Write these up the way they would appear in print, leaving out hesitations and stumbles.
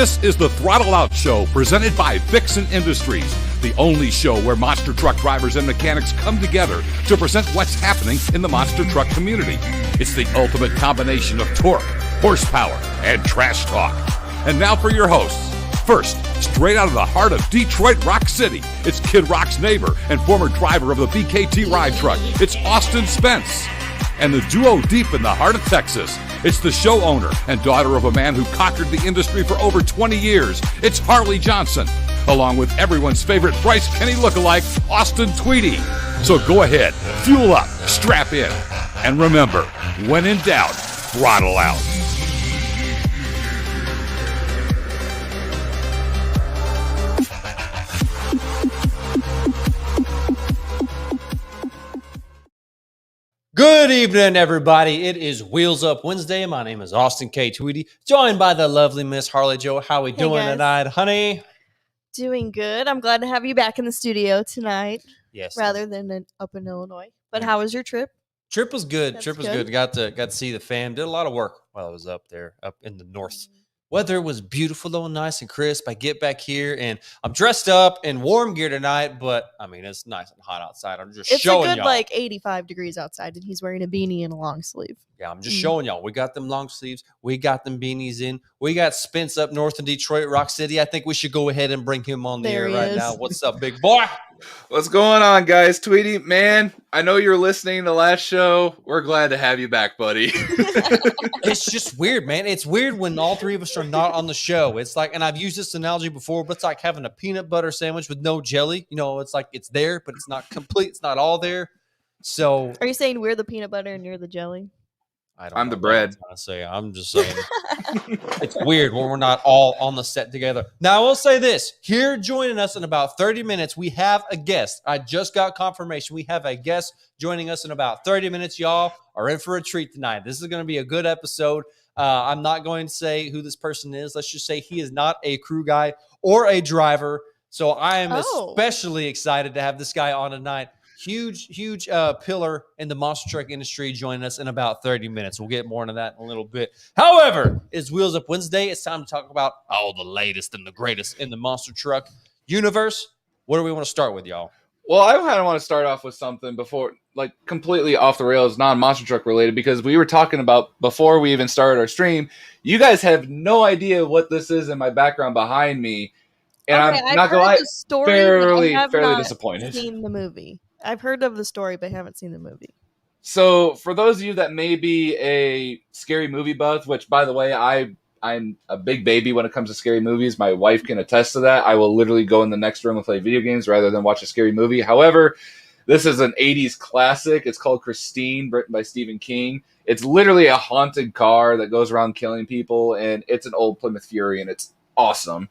This is the Throttle Out Show, presented by Vixen Industries, the only show where monster truck drivers and mechanics come together to present what's happening in the monster truck community. It's the ultimate combination of torque, horsepower, and trash talk. And now for your hosts. First, straight out of the heart of Detroit Rock City, it's Kid Rock's neighbor and former driver of the BKT ride truck. It's Austin Spence. And the duo deep in the heart of Texas, it's the show owner and daughter of a man who conquered the industry for over 20 years. It's Harley Johnson, along with everyone's favorite Bryce Kenny lookalike, Austin Tweedy. So go ahead, fuel up, strap in, and remember, when in doubt, throttle out. Good evening, everybody. It is Wheels Up Wednesday. My name is Austin K. Tweedy, joined by the lovely Miss Harley Jo. How we doing tonight, honey? Doing good. I'm glad to have you back in the studio tonight. Yes. Rather than up in Illinois. But how was your trip? Trip was good. That's Trip was good. Got to see the fam. Did a lot of work while I was up there, up in the north. Weather was beautiful, though, nice and crisp. I get back here, and I'm dressed up in warm gear tonight, but, I mean, it's nice and hot outside. I'm just showing y'all. It's a good, like, 85 degrees outside, and he's wearing a beanie and a long sleeve. Yeah, I'm just showing y'all. We got them long sleeves. We got them beanies in. We got Spence up north in Detroit, Rock City. I think we should go ahead and bring him on the air right now. What's up, big boy? What's going on, guys? Tweety, man, I know you're listening to the last show. We're glad to have you back, buddy. It's just weird, man. It's weird when all three of us are not on the show. It's like, and I've used this analogy before, but it's like having a peanut butter sandwich with no jelly. You know, it's like it's there, but it's not complete. It's not all there. So, are you saying we're the peanut butter and you're the jelly? I'm the bread. I'm just saying it's weird when we're not all on the set together. Now, I will say this. Here joining us in about 30 minutes, we have a guest. I just got confirmation. We have a guest joining us in about 30 minutes. Y'all are in for a treat tonight. This is going to be a good episode. I'm not going to say who this person is. Let's just say he is not a crew guy or a driver. So I am especially excited to have this guy on tonight. Huge pillar in the monster truck industry joining us in about 30 minutes. We'll get more into that in a little bit. However, it's Wheels Up Wednesday. It's time to talk about all the latest and the greatest in the monster truck universe. What do we want to start with, y'all? Well, I kind of want to start off with something before, like, completely off the rails, non-monster truck related, because we were talking about, before we even started our stream, you guys have no idea what this is in my background behind me. And I'm not going to lie, fairly disappointed. Seen the movie. I've heard of the story, but haven't seen the movie. So, for those of you that may be a scary movie buff, which, by the way, I'm a big baby when it comes to scary movies. My wife can attest to that. I will literally go in the next room and play video games rather than watch a scary movie. However, this is an 80s classic. It's called Christine, written by Stephen King. It's literally a haunted car that goes around killing people, and it's an old Plymouth Fury, and it's awesome.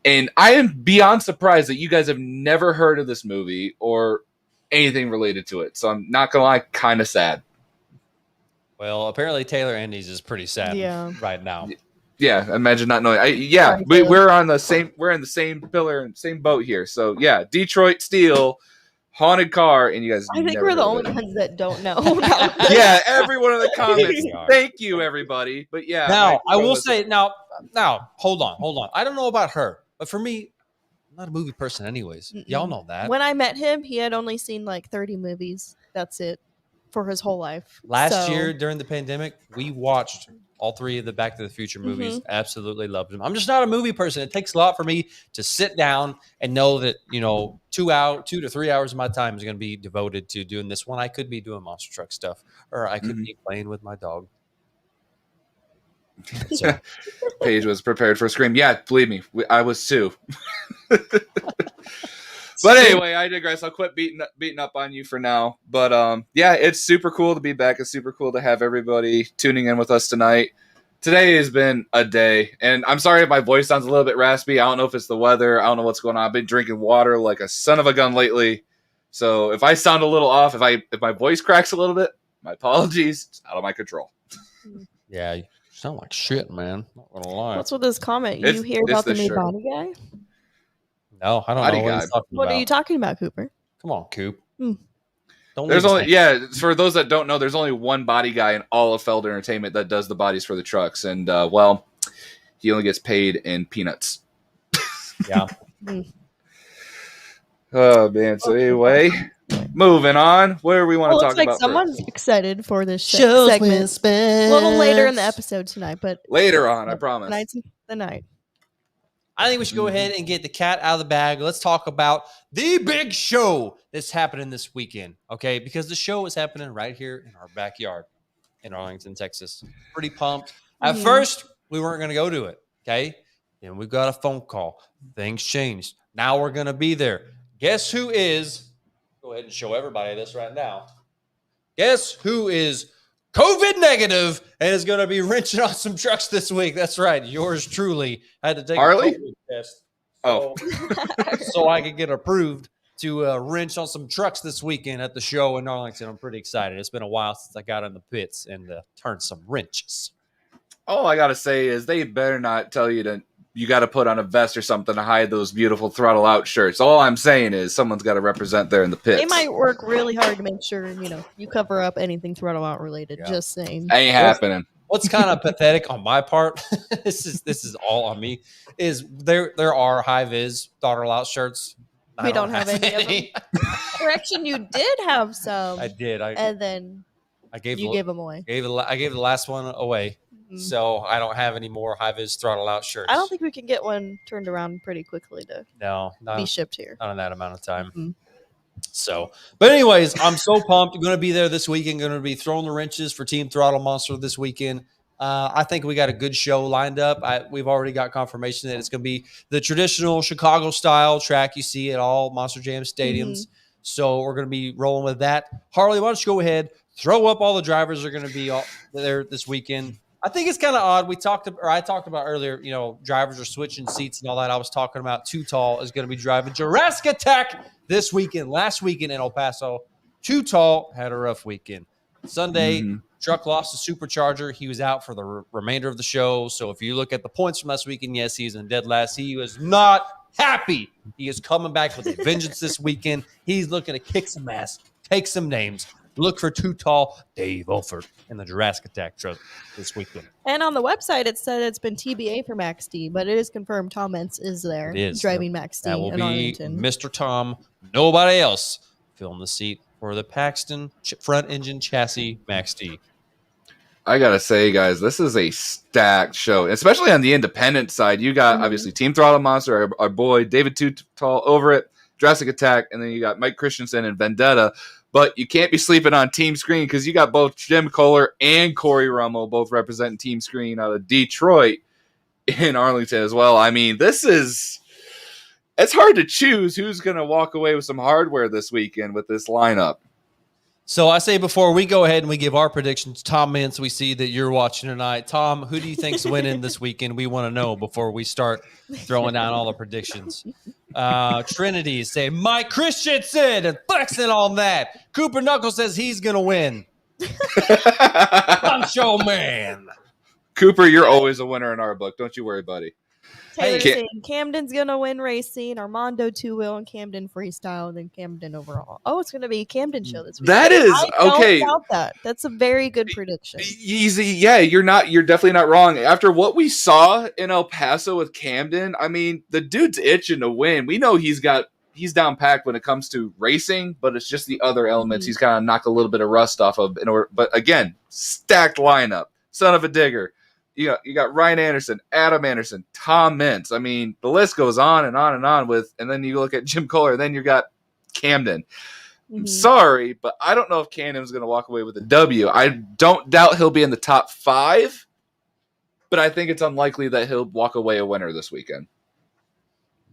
And I am beyond surprised that you guys have never heard of this movie or anything related to it. So I'm not gonna lie, kind of sad. Well, apparently Taylor Andes is pretty sad right now. Yeah, imagine not knowing. We're in the same pillar and same boat here. So yeah, Detroit Steel, haunted car, and you guys. I think we're the only ones that don't know. Yeah, everyone in the comments. Thank you, everybody. But yeah. Now I will say now hold on. I don't know about her, but for me, I'm not a movie person anyways. Y'all know that. When I met him, he had only seen like 30 movies. That's it for his whole life. Last year during the pandemic, we watched all three of the Back to the Future movies. Absolutely loved them. I'm just not a movie person. It takes a lot for me to sit down and know that, 2 to 3 hours of my time is going to be devoted to doing this one. I could be doing monster truck stuff, or I could be playing with my dog. So. Paige was prepared for a scream. Yeah, believe me, I was too. But anyway, I digress. I'll quit beating up on you for now. But yeah, it's super cool to be back. It's super cool to have everybody tuning in with us tonight. Today has been a day, and I'm sorry if my voice sounds a little bit raspy. I don't know if it's the weather. I don't know what's going on. I've been drinking water like a son of a gun lately. So if I sound a little off, if my voice cracks a little bit, my apologies. It's out of my control. Yeah, you sound like shit, man. Not gonna lie. What's with this comment? You hear about the new body guy? No, I don't know what he's talking What about. are you talking about, Cooper? Come on, Coop. For those that don't know, there's only one body guy in all of Feld Entertainment that does the bodies for the trucks. And, he only gets paid in peanuts. Yeah. Oh man. So anyway, moving on. Where do we want Well, to looks talk like about someone's first? excited for this Shows segment. with Spence. A little later in the episode tonight, but Later on, I promise. tonight's the night. I think we should go ahead and get the cat out of the bag. Let's talk about the big show that's happening this weekend, okay? Because the show is happening right here in our backyard in Arlington, Texas. Pretty pumped. At first, we weren't going to go to it, okay? Then we got a phone call. Things changed. Now we're going to be there. Guess who is? Go ahead and show everybody this right now. Guess who is COVID negative and is going to be wrenching on some trucks this week? That's right. Yours truly. I had to take Harley? a COVID test so I could get approved to wrench on some trucks this weekend at the show in Arlington. I'm pretty excited. It's been a while since I got in the pits and turned some wrenches. All I gotta say is they better not tell you got to put on a vest or something to hide those beautiful throttle out shirts. All I'm saying is someone's got to represent there in the pits. They might work really hard to make sure you cover up anything throttle out related. Yeah. Just saying, Ain't happening. What's kind of pathetic on my part, this is all on me, is there are high vis throttle out shirts. We don't have any of them. Correction, you did have some. I did. And then I gave them away. I gave the last one away. So I don't have any more high vis throttle out shirts. I don't think we can get one turned around pretty quickly to be shipped here. Not in that amount of time. So, but anyways, I'm so pumped. I'm going to be there this weekend. Going to be throwing the wrenches for Team Throttle Monster this weekend. I think we got a good show lined up. We've already got confirmation that it's going to be the traditional Chicago style track you see at all Monster Jam stadiums. So we're going to be rolling with that. Harley, why don't you go ahead, throw up all the drivers that are going to be there this weekend. I think it's kind of odd. I talked about earlier, drivers are switching seats and all that. I was talking about Too Tall is going to be driving Jurassic Attack this weekend. Last weekend in El Paso, Too Tall had a rough weekend. Sunday, truck lost a supercharger. He was out for the remainder of the show. So if you look at the points from last weekend, yes, he's in dead last. He was not happy. He is coming back with a vengeance this weekend. He's looking to kick some ass, take some names. Look for Too Tall Dave Ulford in the Jurassic Attack truck this weekend. And on the website, it said it's been TBA for Max D, but it is confirmed Tom Mentz is there driving Max D that will in be Arlington. Mr. Tom, nobody else, filling the seat for the Paxton front engine chassis Max D. I gotta say, guys, this is a stacked show, especially on the independent side. You got obviously Team Throttle Monster, our boy David Too Tall over it, Jurassic Attack, and then you got Mike Christensen and Vendetta. But you can't be sleeping on Team Screen because you got both Jim Kohler and Corey Rummel both representing Team Screen out of Detroit in Arlington as well. I mean, it's hard to choose who's going to walk away with some hardware this weekend with this lineup. So I say before we go ahead and we give our predictions, Tom Mentz, we see that you're watching tonight. Tom, who do you think's winning this weekend? We want to know before we start throwing down all the predictions. Trinity say Mike Christensen and flexing on that. Cooper Knuckles says he's going to win. Poncho Man. Cooper, you're always a winner in our book. Don't you worry, buddy. Taylor's saying Camden's going to win racing, Armando two-wheel, and Camden freestyle, and then Camden overall. Oh, it's going to be a Camden show this week. That is okay. Don't doubt that. That's a very good prediction. Easy. Yeah, you're definitely not wrong. After what we saw in El Paso with Camden, I mean, the dude's itching to win. We know he's down packed when it comes to racing, but it's just the other elements he's kind of knock a little bit of rust off of in order. But again, stacked lineup. Son of a digger. You got Ryan Anderson, Adam Anderson, Tom Mentz. I mean, the list goes on and on and on and then you look at Jim Kohler, and then you got Camden. I'm sorry, but I don't know if Camden's going to walk away with a W. I don't doubt he'll be in the top 5, but I think it's unlikely that he'll walk away a winner this weekend.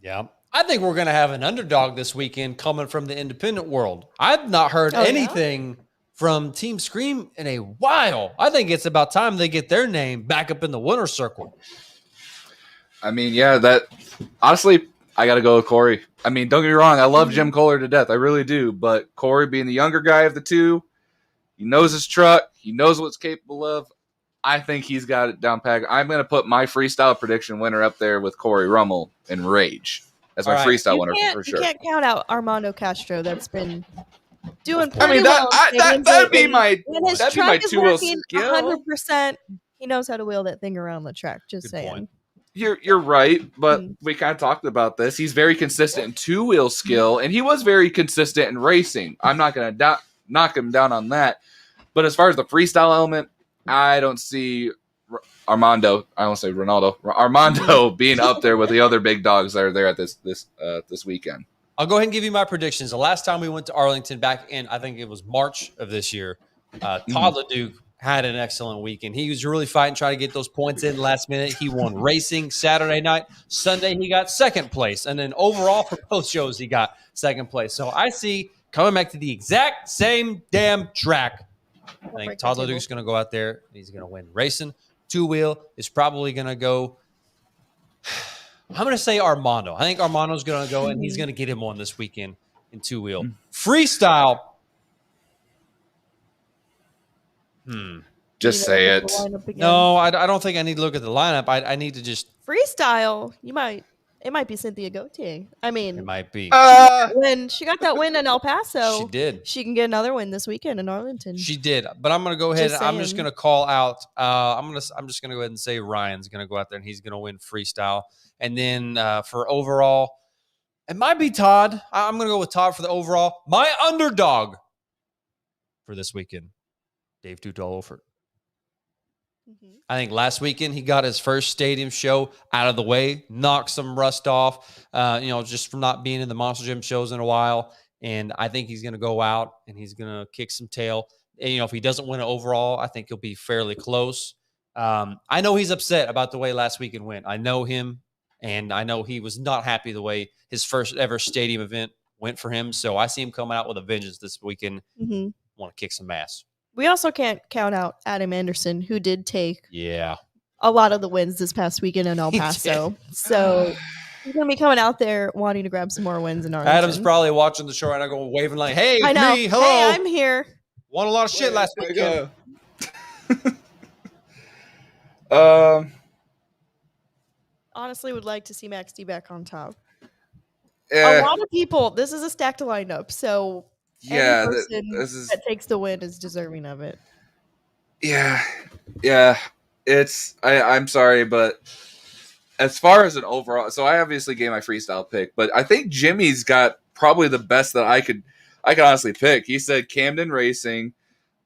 Yeah. I think we're going to have an underdog this weekend coming from the independent world. I've not heard anything from Team Scream in a while. I think it's about time they get their name back up in the winner's circle. I mean, yeah, honestly, I got to go with Corey. I mean, don't get me wrong. I love Jim Kohler to death. I really do. But Corey being the younger guy of the two, he knows his truck. He knows what it's capable of. I think he's got it down packed. I'm going to put my freestyle prediction winner up there with Corey Rummel and Rage. That's my freestyle winner for sure. You can't count out Armando Castro. That's been doing pretty that'd be my 2-wheel skill. 100%. He knows how to wheel that thing around the track. Just saying. Point. You're right, but Mm. we kind of talked about this. He's very consistent in two-wheel skill, and he was very consistent in racing. I'm not going to knock him down on that. But as far as the freestyle element, I don't see Armando. I don't say Ronaldo. Armando being up there with the other big dogs that are there at this weekend. I'll go ahead and give you my predictions. The last time we went to Arlington back in, I think it was March of this year, Todd LeDuc had an excellent weekend. He was really fighting, trying to get those points in last minute. He won racing Saturday night. Sunday, he got second place. And then overall for both shows, he got second place. So I see coming back to the exact same damn track. I think Todd LeDuc's going to go out there. He's going to win racing. Two-wheel is probably going to go – I'm going to say Armando. I think Armando's going to go, and he's going to get him on this weekend in two-wheel. Freestyle. Just say it. No, I don't think I need to look at the lineup. I need to just Freestyle. It might be Cynthia Gauthier. I mean, it might be. when she got that win in El Paso, She did. She can get another win this weekend in Arlington. She did. But I'm going to go ahead Just and I'm just saying. going to call out I'm just going to go ahead and say Ryan's going to go out there and he's going to win freestyle. And then for overall, it might be Todd. I'm going to go with Todd for the overall. My underdog for this weekend, Dave Tuttle-Olfert. I think last weekend he got his first stadium show out of the way, knocked some rust off, just from not being in the Monster Gym shows in a while. And I think he's going to go out and he's going to kick some tail. And, if he doesn't win it overall, I think he'll be fairly close. I know he's upset about the way last weekend went. I know him, and I know he was not happy the way his first ever stadium event went for him. So I see him coming out with a vengeance this weekend. Want to kick some ass. We also can't count out Adam Anderson, who did take Yeah. a lot of the wins this past weekend in El Paso. So he's going to be coming out there wanting to grab some more wins in Arlington. Adam's probably watching the show right now going, waving like, hey, I know. me, hello. Hey, I'm here. Won a lot of shit last weekend. Honestly, would like to see Max D back on top. Yeah. A lot of people, this is a stacked lineup, so Yeah, any person this is that takes the win is deserving of it. yeah. It's I'm sorry, but as far as an overall, so I obviously gave my freestyle pick, but I think Jimmy's got probably the best that I could honestly pick. He said Camden Racing,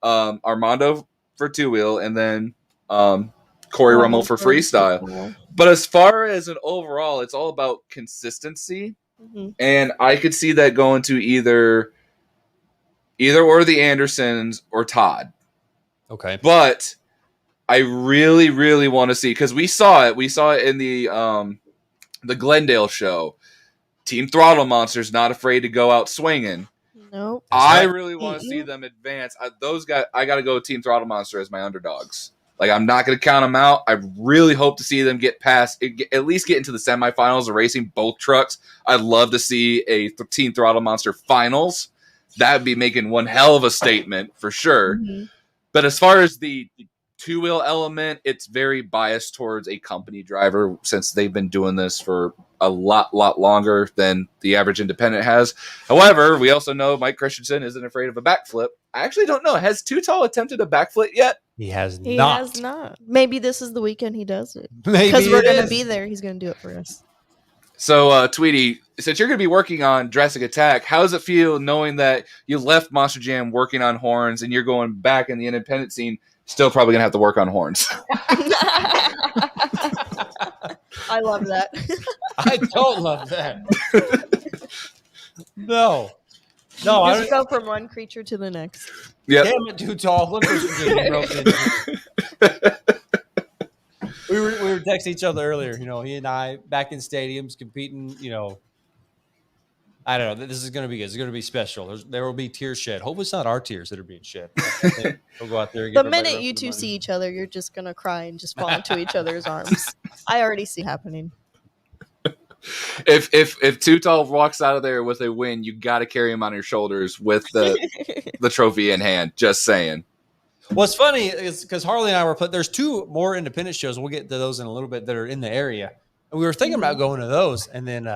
Armando for two wheel, and then Corey Rummel for freestyle. But as far as an overall, it's all about consistency, and I could see that going to either or the Andersons or Todd. Okay. But I really, really want to see, because we saw it. We saw it in the Glendale show. Team Throttle Monster's not afraid to go out swinging. Nope. I really want to see them advance. Those guys, I got to go with Team Throttle Monster as my underdogs. Like, I'm not going to count them out. I really hope to see them get past, at least get into the semifinals of racing both trucks. I'd love to see a Team Throttle Monster finals. That would be making one hell of a statement for sure. But as far as the two-wheel element, it's very biased towards a company driver, since they've been doing this for a lot longer than the average independent has. However, we also know Mike Christensen isn't afraid of a backflip. I actually don't know. Has Tutal attempted a backflip yet? He has He not. has not. Maybe this is the weekend he does it. Maybe Because we're it going to is. be there. He's going to do it for us. So, Tweety, since you're going to be working on Jurassic Attack, how does it feel knowing that you left Monster Jam working on horns and you're going back in the independent scene, still probably going to have to work on horns? I love that. I don't love that. No. No, I Just go from one creature to the next. Yep. Damn it, too tall. Look who's getting roped into. We were texting each other earlier. He and I back in stadiums competing. I don't know. This is going to be good. It's going to be special. There will be tears shed. Hopefully, it's not our tears that are being shed. We'll go out there. And The give everybody minute you up for two the see money. each other, you're just going to cry and just fall into each other's arms. I already see happening. If Tutal walks out of there with a win, you got to carry him on your shoulders with the trophy in hand. Just saying. What's funny is because Harley and I there's two more independent shows. We'll get to those in a little bit that are in the area. And we were thinking about going to those. And then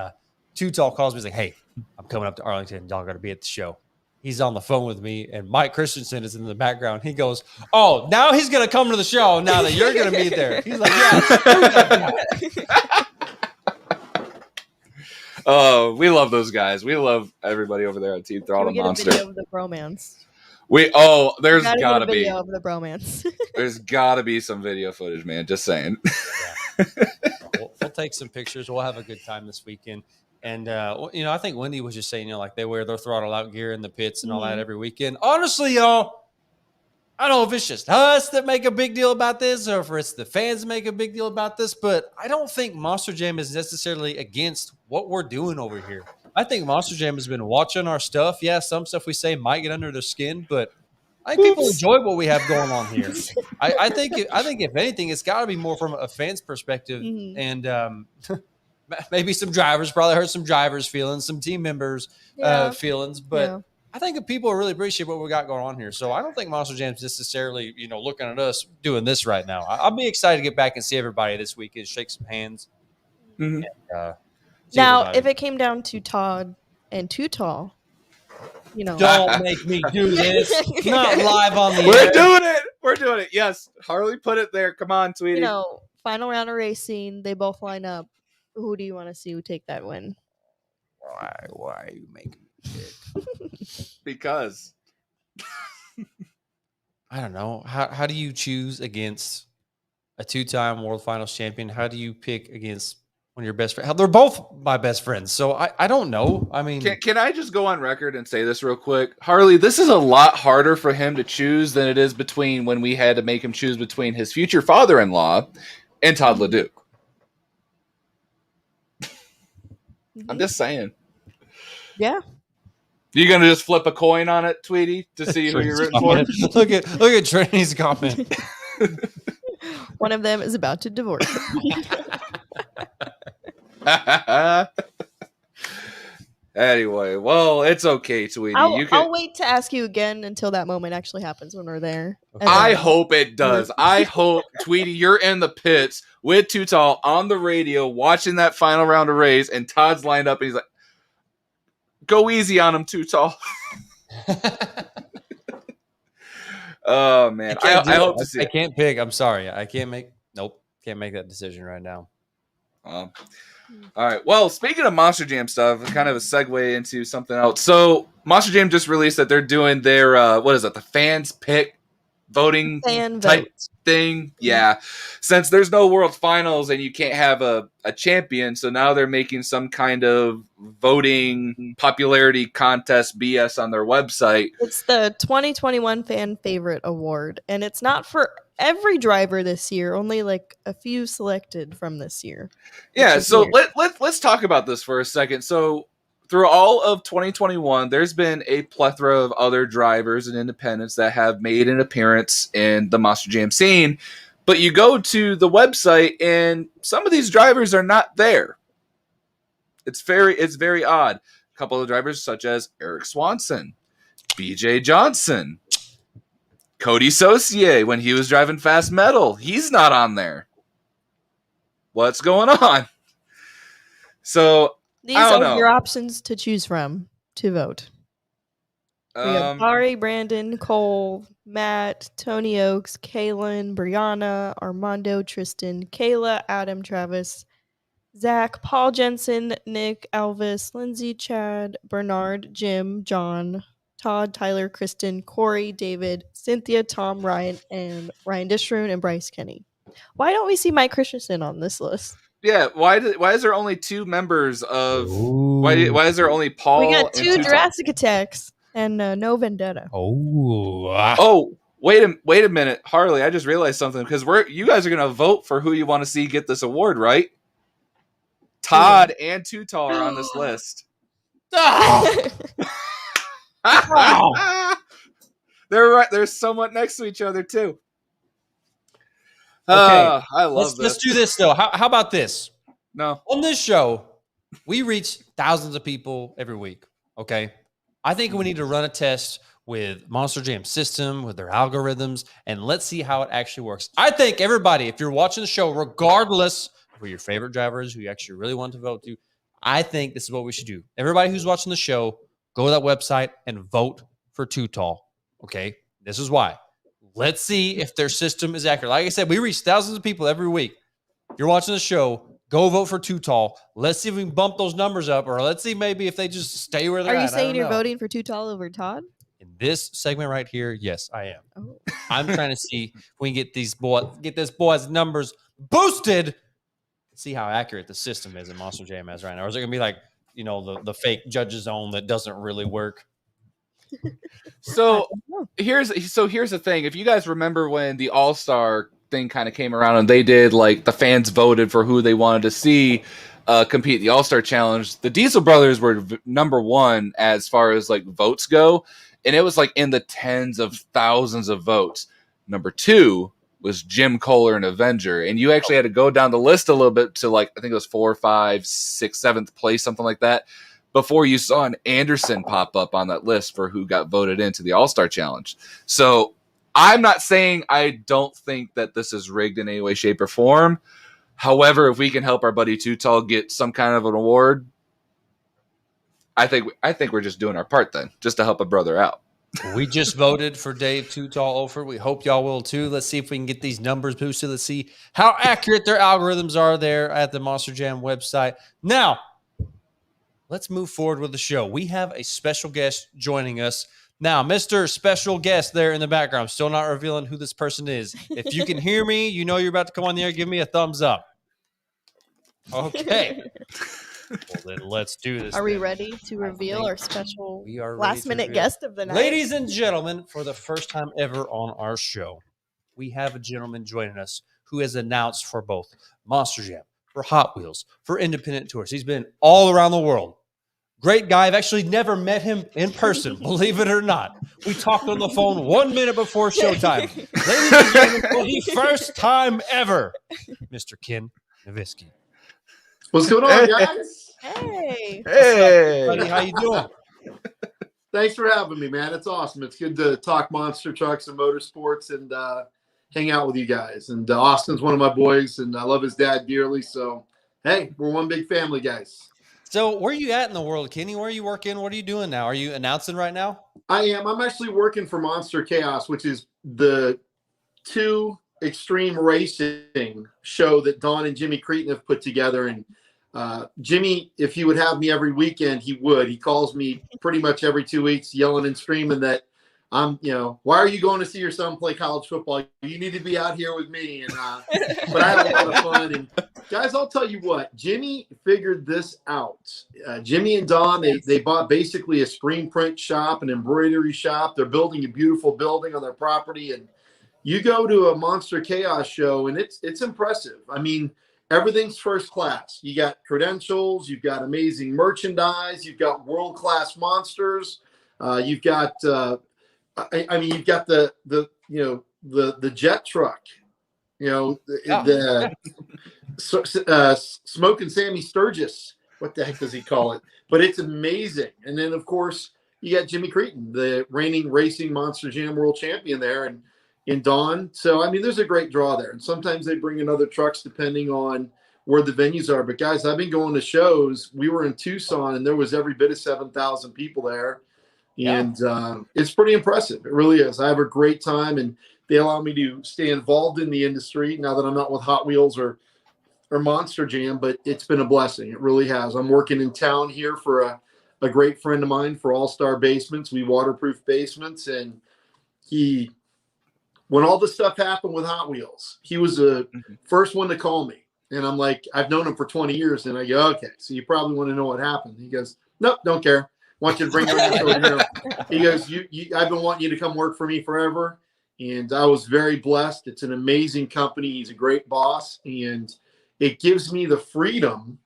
Too Tall calls me. He's like, hey, I'm coming up to Arlington. Y'all got to be at the show. he's on the phone with me, and Mike Christensen is in the background. He goes, "Oh, now he's gonna come to the show. Now that you're gonna be there." He's like, "Yeah, screw that guy." Oh, we love those guys. We love everybody over there on Team Can Throttle we get Monster. a video of the bromance? There's Gotta gotta get a be. video of the bromance. There's gotta be some video footage, man. Just saying. We'll take some pictures. We'll have a good time this weekend. And, I think Wendy was just saying, like they wear their throttle out gear in the pits and all that every weekend. Honestly, y'all, I don't know if it's just us that make a big deal about this or if it's the fans that make a big deal about this, but I don't think Monster Jam is necessarily against what we're doing over here. I think Monster Jam has been watching our stuff. Yeah, some stuff we say might get under their skin, but I think people enjoy what we have going on here. I think if anything, it's got to be more from a fan's perspective, and maybe some drivers probably hurt some drivers' feelings, some team members' feelings, but I think that people really appreciate what we got going on here. So I don't think Monster Jam's necessarily, looking at us doing this right now. I'll be excited to get back and see everybody this weekend, shake some hands. Mm-hmm. And, now, if it came down to Todd and Too Tall, don't make me do this. Not live on the We're air. doing it. We're doing it. Yes. Harley put it there. Come on, Tweety. Final round of racing, they both line up. Who do you want to see who take that win? Why are you making me pick? Because. I don't know. How do you choose against a two-time World Finals champion? How do you pick against one of your best friends? They're both my best friends, so I don't know. I mean, can I just go on record and say this real quick? Harley, this is a lot harder for him to choose than it is between when we had to make him choose between his future father-in-law and Todd LeDuc. I'm just saying. Yeah. You gonna just flip a coin on it, Tweety, to see who you're rooting for? Look at Trinity's comment. One of them is about to divorce. Anyway, well, it's okay, Tweety. I'll wait to ask you again until that moment actually happens when we're there. Okay. I hope it does. I hope, Tweety, you're in the pits with Too Tall on the radio watching that final round of race, and Todd's lined up, and he's like, go easy on him, Too Tall. Oh, man. I hope to see it. I can't pick. I'm sorry. Can't make that decision right now. All right. Well, speaking of Monster Jam stuff, kind of a segue into something else. So, Monster Jam just released that they're doing their the fans pick voting type thing. Yeah. Since there's no World Finals and you can't have a champion, so now they're making some kind of voting popularity contest BS on their website. It's the 2021 Fan Favorite Award, and it's not for every driver this year, only like a few selected from this year. Yeah, so let's talk about this for a second. So through all of 2021, there's been a plethora of other drivers and independents that have made an appearance in the Monster Jam scene, but you go to the website and some of these drivers are not there. It's very odd. A couple of drivers such as Eric Swanson, BJ Johnson, Cody Saucier, when he was driving Fast Metal, he's not on there. What's going on? So these are your options to choose from to vote. We have Ari, Brandon, Cole, Matt, Tony Oaks, Kaylin, Brianna, Armando, Tristan, Kayla, Adam, Travis, Zach, Paul Jensen, Nick, Elvis, Lindsay, Chad, Bernard, Jim, John, Todd, Tyler, Kristen, Corey, David, Cynthia, Tom, Ryan, and Ryan Dishroon, and Bryce Kenny. Why don't we see Mike Christensen on this list? Yeah, why is there only two members of? Why is there only Paul? We got two and Jurassic Attacks and no Vendetta. Oh, wait a minute, Harley! I just realized something because you guys are gonna vote for who you want to see get this award, right? Todd and Too Tall are on this list. They're right. They're somewhat next to each other too. Okay, I love this. Let's do this though. How about this? No, on this show, we reach thousands of people every week. Okay, I think we need to run a test with Monster Jam system, with their algorithms, and let's see how it actually works. I think everybody, if you're watching the show, regardless of who your favorite driver is, who you actually really want to vote to, I think this is what we should do. Everybody who's watching the show, go to that website and vote for too tall. Okay, this is why. Let's see if their system is accurate. Like I said, we reach thousands of people every week. If you're watching the show, go vote for too tall. Let's see if we can bump those numbers up, or let's see maybe if they just stay where they're at. Are you saying you're voting for too tall over Todd? In this segment right here, yes, I am. Oh. I'm trying to see if we can get this boy's numbers boosted. See how accurate the system is in Monster Jam as right now. Or is it gonna be like, the fake judges zone that doesn't really work? So here's the thing. If you guys remember when the All-Star thing kind of came around and they did like the fans voted for who they wanted to see compete the All-Star Challenge, the Diesel Brothers were number one as far as like votes go, and it was like in the tens of thousands of votes. Number two was Jim Kohler and Avenger, and you actually had to go down the list a little bit to like I think it was 4, 5, 6, 7th place, something like that, before you saw an Anderson pop up on that list for who got voted into the All-Star Challenge. So I'm not saying I don't think that this is rigged in any way, shape, or form. However, if we can help our buddy Too Tall get some kind of an award, I think we're just doing our part then, just to help a brother out. We just voted for Dave Too Tall Ofer. We hope y'all will too. Let's see if we can get these numbers boosted. Let's see how accurate their algorithms are there at the Monster Jam website. Now, let's move forward with the show. We have a special guest joining us. Now, Mr. Special Guest there in the background, still not revealing who this person is. If you can hear me, you know you're about to come on the air, give me a thumbs up. Okay. Well, then let's do this. Are we ready to reveal our special we are last-minute guest of the night? Ladies and gentlemen, for the first time ever on our show, we have a gentleman joining us who has announced for both Monster Jam, for Hot Wheels, for independent tours. He's been all around the world. Great guy. I've actually never met him in person, believe it or not. We talked on the phone 1 minute before showtime. Ladies and gentlemen, for the first time ever, Mr. Ken Navisky. What's going on, guys? Hey. Hey, Buddy, how you doing? Thanks for having me, man. It's awesome. It's good to talk monster trucks and motorsports and hang out with you guys. And Austin's one of my boys, and I love his dad dearly. So, hey, we're one big family, guys. So where are you at in the world, Kenny? Where are you working? What are you doing now? Are you announcing right now? I am. I'm actually working for Monster Chaos, which is the 2 extreme racing show that Don and Jimmy Cretin have put together. And Jimmy, if he would have me every weekend, he would. He calls me pretty much every 2 weeks yelling and screaming that why are you going to see your son play college football? You need to be out here with me. And but I had a lot of fun. And guys, I'll tell you what, Jimmy figured this out. Jimmy and Don, they bought basically a screen print shop, an embroidery shop. They're building a beautiful building on their property. And you go to a Monster Chaos show, and it's impressive. I mean, everything's first class. You got credentials, you've got amazing merchandise, you've got world-class monsters, you've got you've got the jet truck, Smoking Sammy Sturgis. What the heck does he call it? But it's amazing. And then of course you got Jimmy Cretin, the reigning racing Monster Jam world champion there, and in Don. So I mean, there's a great draw there. And sometimes they bring in other trucks depending on where the venues are. But guys, I've been going to shows. We were in Tucson, and there was every bit of 7,000 people there. And it's pretty impressive. It really is. I have a great time, and they allow me to stay involved in the industry now that I'm not with Hot Wheels or Monster Jam, but it's been a blessing. It really has. I'm working in town here for a great friend of mine for All-Star Basements. We waterproof basements, and when all this stuff happened with Hot Wheels, he was the first one to call me. And I'm like, I've known him for 20 years. And I go, okay, so you probably want to know what happened. He goes, nope, don't care. Want you to bring your ass over here. He goes, I've been wanting you to come work for me forever. And I was very blessed. It's an amazing company. He's a great boss. And it gives me the freedom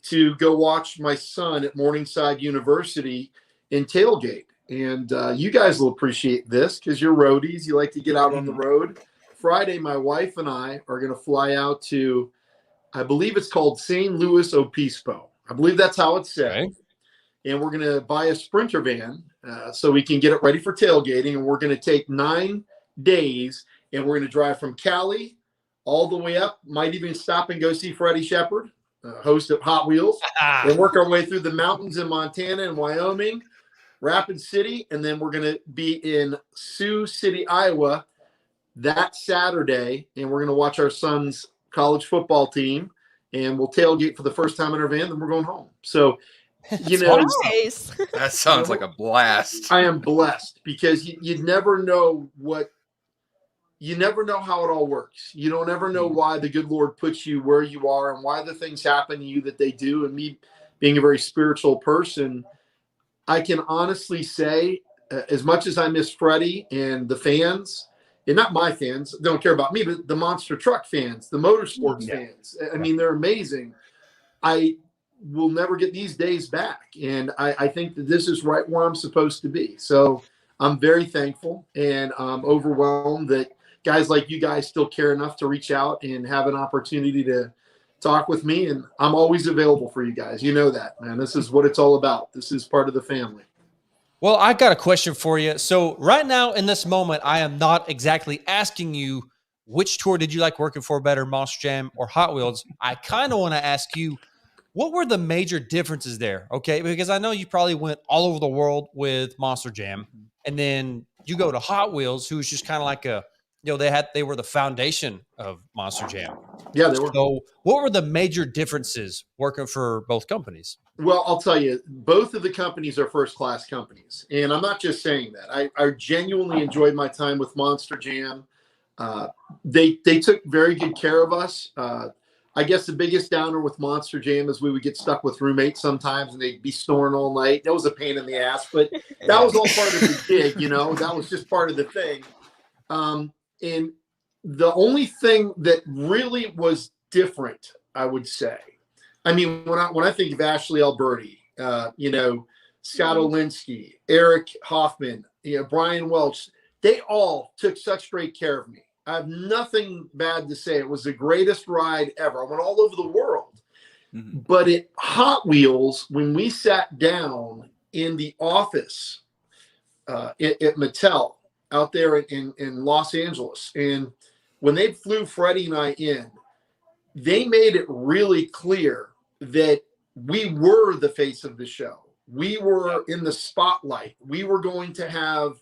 to go watch my son at Morningside University in tailgate. And you guys will appreciate this because you're roadies. You like to get out on the road. Friday, my wife and I are going to fly out to, I believe it's called St. Louis Obispo. I believe that's how it's said. Okay. And we're going to buy a Sprinter van so we can get it ready for tailgating. And we're going to take 9 days, and we're going to drive from Cali all the way up. Might even stop and go see Freddie Shepard, host of Hot Wheels. And work our way through the mountains in Montana and Wyoming, Rapid City, and then we're going to be in Sioux City, Iowa that Saturday, and we're going to watch our son's college football team, and we'll tailgate for the first time in our van, then we're going home. So, you know, Nice. That sounds like a blast. I am blessed because you never know how it all works. You don't ever know why the good Lord puts you where you are and why the things happen to you that they do. And me being a very spiritual person, I can honestly say, as much as I miss Freddie and the fans, and not my fans, don't care about me, but the monster truck fans, the motorsports fans. I mean, they're amazing. I will never get these days back. And I think that this is right where I'm supposed to be. So I'm very thankful and I'm overwhelmed that guys like you guys still care enough to reach out and have an opportunity to talk with me. And I'm always available for you guys. You know that, man. This is what it's all about. This is part of the family. Well, I got a question for you. So right now in this moment, I am not exactly asking you which tour did you like working for better, Monster Jam or Hot Wheels. I kind of want to ask you, what were the major differences there? Okay, because I know you probably went all over the world with Monster Jam, and then you go to Hot Wheels, who's just kind of like a, you know, they were the foundation of Monster Jam. Yeah, they were. So what were the major differences working for both companies? Well, I'll tell you, both of the companies are first-class companies. And I'm not just saying that. I genuinely enjoyed my time with Monster Jam. They took very good care of us. I guess the biggest downer with Monster Jam is we would get stuck with roommates sometimes and they'd be snoring all night. That was a pain in the ass, but that was all part of the gig, you know. That was just part of the thing. And the only thing that really was different, I would say, I mean, when I think of Ashley Alberti, you know, Scott Olinsky, Eric Hoffman, you know, Brian Welch, they all took such great care of me. I have nothing bad to say. It was the greatest ride ever. I went all over the world. Mm-hmm. But at Hot Wheels, when we sat down in the office at Mattel out there in Los Angeles, and when they flew Freddie and I in, they made it really clear that we were the face of the show. We were in the spotlight. We were going to have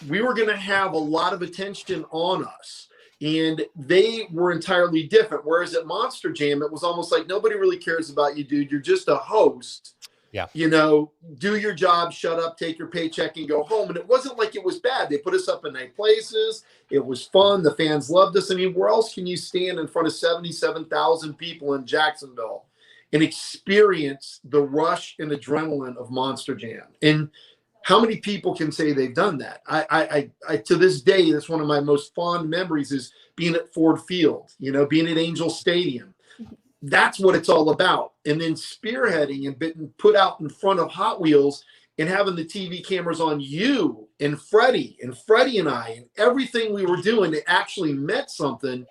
a lot of attention on us, and they were entirely different. Whereas at Monster Jam, it was almost like nobody really cares about you, dude. You're just a host. Yeah. You know, do your job, shut up, take your paycheck and go home. And it wasn't like it was bad. They put us up in nice places. It was fun. The fans loved us. I mean, where else can you stand in front of 77,000 people in Jacksonville and experience the rush and adrenaline of Monster Jam? And how many people can say they've done that? I to this day, that's one of my most fond memories is being at Ford Field, you know, being at Angel Stadium. That's what it's all about. And then spearheading and being put out in front of Hot Wheels and having the TV cameras on you and Freddie and I and everything we were doing that actually meant something.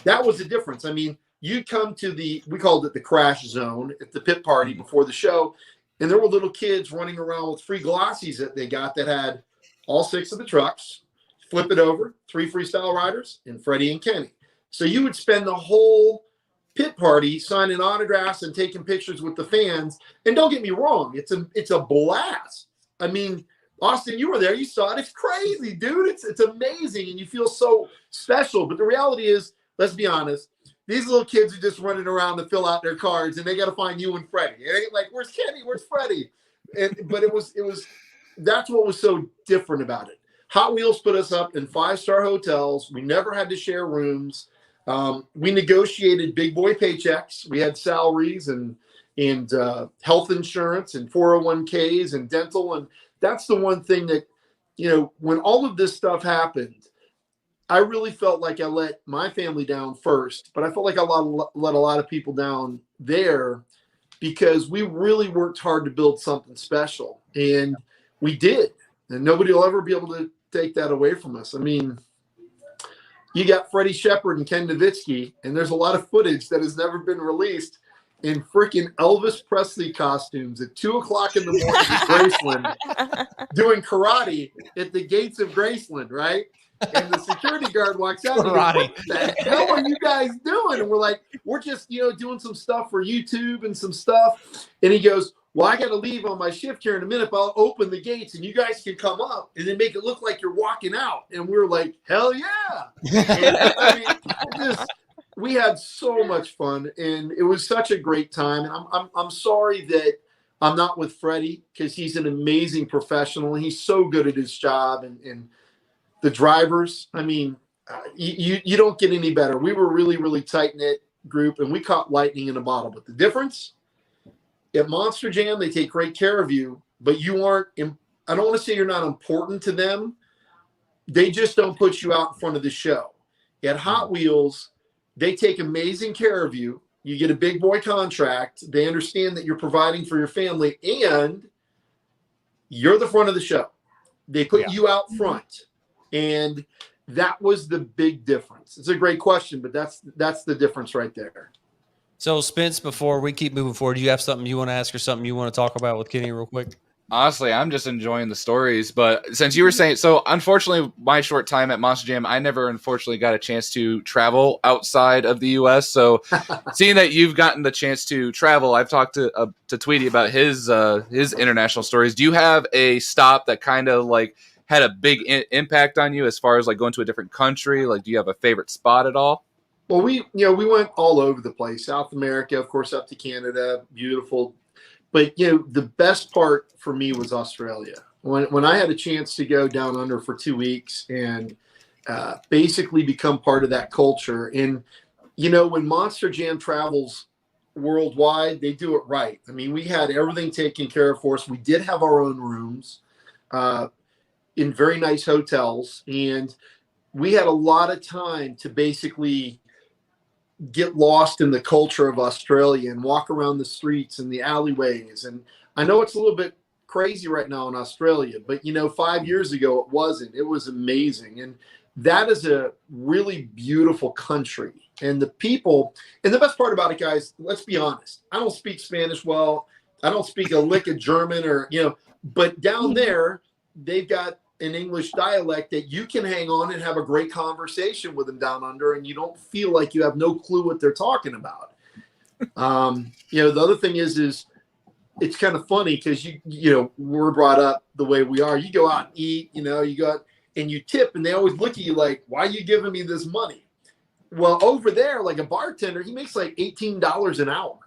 That was the difference. I mean, you come to we called it the crash zone at the pit party before the show. And there were little kids running around with free glossies that they got that had all 6 of the trucks, flip it over, 3 freestyle riders, and Freddie and Kenny. So you would spend the whole pit party signing autographs and taking pictures with the fans. And don't get me wrong, it's a blast. I mean, Austin, you were there, you saw it. It's crazy, dude. It's amazing, and you feel so special. But the reality is, let's be honest, these little kids are just running around to fill out their cards, and they got to find you and Freddie. It ain't like, where's Kenny? Where's Freddie? But it was that's what was so different about it. Hot Wheels put us up in 5-star hotels. We never had to share rooms. We negotiated big boy paychecks. We had salaries and health insurance and 401ks and dental. And that's the one thing that, you know, when all of this stuff happened, I really felt like I let my family down first, but I felt like I let a lot of people down there because we really worked hard to build something special, and we did. And nobody will ever be able to take that away from us. I mean, you got Freddie Shepard and Ken Navisky, and there's a lot of footage that has never been released in freaking Elvis Presley costumes at 2:00 in the morning in Graceland doing karate at the gates of Graceland, right? And the security guard walks out and goes, what the hell are you guys doing? And we're like, we're just, you know, doing some stuff for YouTube and some stuff. And he goes, well, I got to leave on my shift here in a minute, but I'll open the gates and you guys can come up and then make it look like you're walking out. And we were like, hell yeah. And, I mean, we had so much fun and it was such a great time. And I'm sorry that I'm not with Freddie because he's an amazing professional and he's so good at his job. And the drivers, I mean, you don't get any better. We were really, really tight-knit group and we caught lightning in a bottle. But the difference, at Monster Jam, they take great care of you, but you aren't, I don't want to say you're not important to them. They just don't put you out in front of the show. At Hot Wheels, they take amazing care of you. You get a big boy contract. They understand that you're providing for your family and you're the front of the show. They put you out front. And that was the big difference. It's a great question, but that's the difference right there. So, Spence, before we keep moving forward, do you have something you want to ask or something you want to talk about with Kenny real quick? Honestly, I'm just enjoying the stories. But since you were saying, so unfortunately, my short time at Monster Jam, I never unfortunately got a chance to travel outside of the U.S. So seeing that you've gotten the chance to travel, I've talked to Tweety about his international stories. Do you have a stop that kind of like had a big impact on you as far as like going to a different country? Like, do you have a favorite spot at all? Well, we went all over the place. South America, of course, up to Canada, beautiful. But, the best part for me was Australia. When I had a chance to go down under for 2 weeks and basically become part of that culture. And, when Monster Jam travels worldwide, they do it right. I mean, we had everything taken care of for us. We did have our own rooms in very nice hotels. And we had a lot of time to basically get lost in the culture of Australia and walk around the streets and the alleyways. And I know it's a little bit crazy right now in Australia, but 5 years ago, it wasn't. It was amazing. And that is a really beautiful country. And the people, and the best part about it, guys, let's be honest. I don't speak Spanish well. I don't speak a lick of German but down there, they've got an English dialect that you can hang on and have a great conversation with them down under, and you don't feel like you have no clue what they're talking about. The other thing is it's kind of funny because we're brought up the way we are. You go out and eat, you go out and you tip, and they always look at you like, "Why are you giving me this money?" Well, over there, like a bartender, he makes like $18 an hour.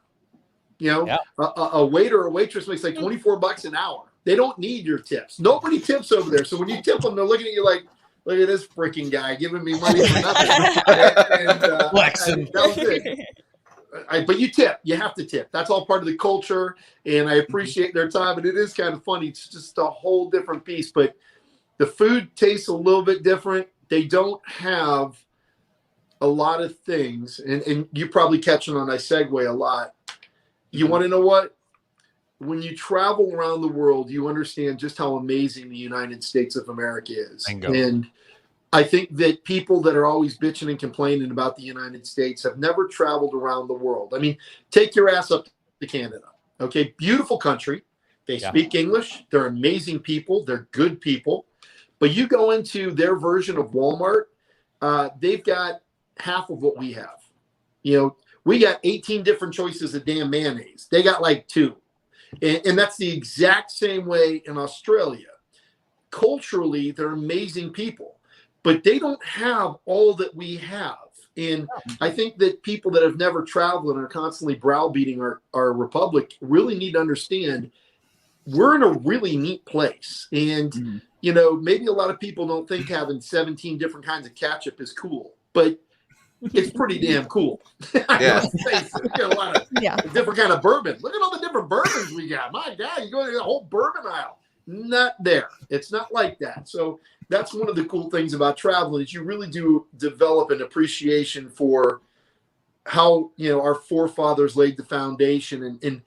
A waiter or waitress makes like $24 an hour. They don't need your tips. Nobody tips over there. So when you tip them, they're looking at you like, look at this freaking guy giving me money for nothing. Flexing. That was it. But you tip. You have to tip. That's all part of the culture, and I appreciate their time. And it is kind of funny. It's just a whole different piece. But the food tastes a little bit different. They don't have a lot of things, and you probably catching on. I segue a lot. You want to know what? When you travel around the world, you understand just how amazing the United States of America is. Bingo. And I think that people that are always bitching and complaining about the United States have never traveled around the world. I mean, take your ass up to Canada. Okay, beautiful country. They speak English. They're amazing people. They're good people. But you go into their version of Walmart, they've got half of what we have. We got 18 different choices of damn mayonnaise. They got like 2. And that's the exact same way in Australia. Culturally, they're amazing people, but they don't have all that we have. And I think that people that have never traveled and are constantly browbeating our republic really need to understand we're in a really neat place. And, maybe a lot of people don't think having 17 different kinds of ketchup is cool, but it's pretty damn cool. Yeah. We got a lot of different kind of bourbon. Look at all the different bourbons we got. My God, you go to the whole bourbon aisle. Not there. It's not like that. So that's one of the cool things about traveling is you really do develop an appreciation for how, our forefathers laid the foundation. And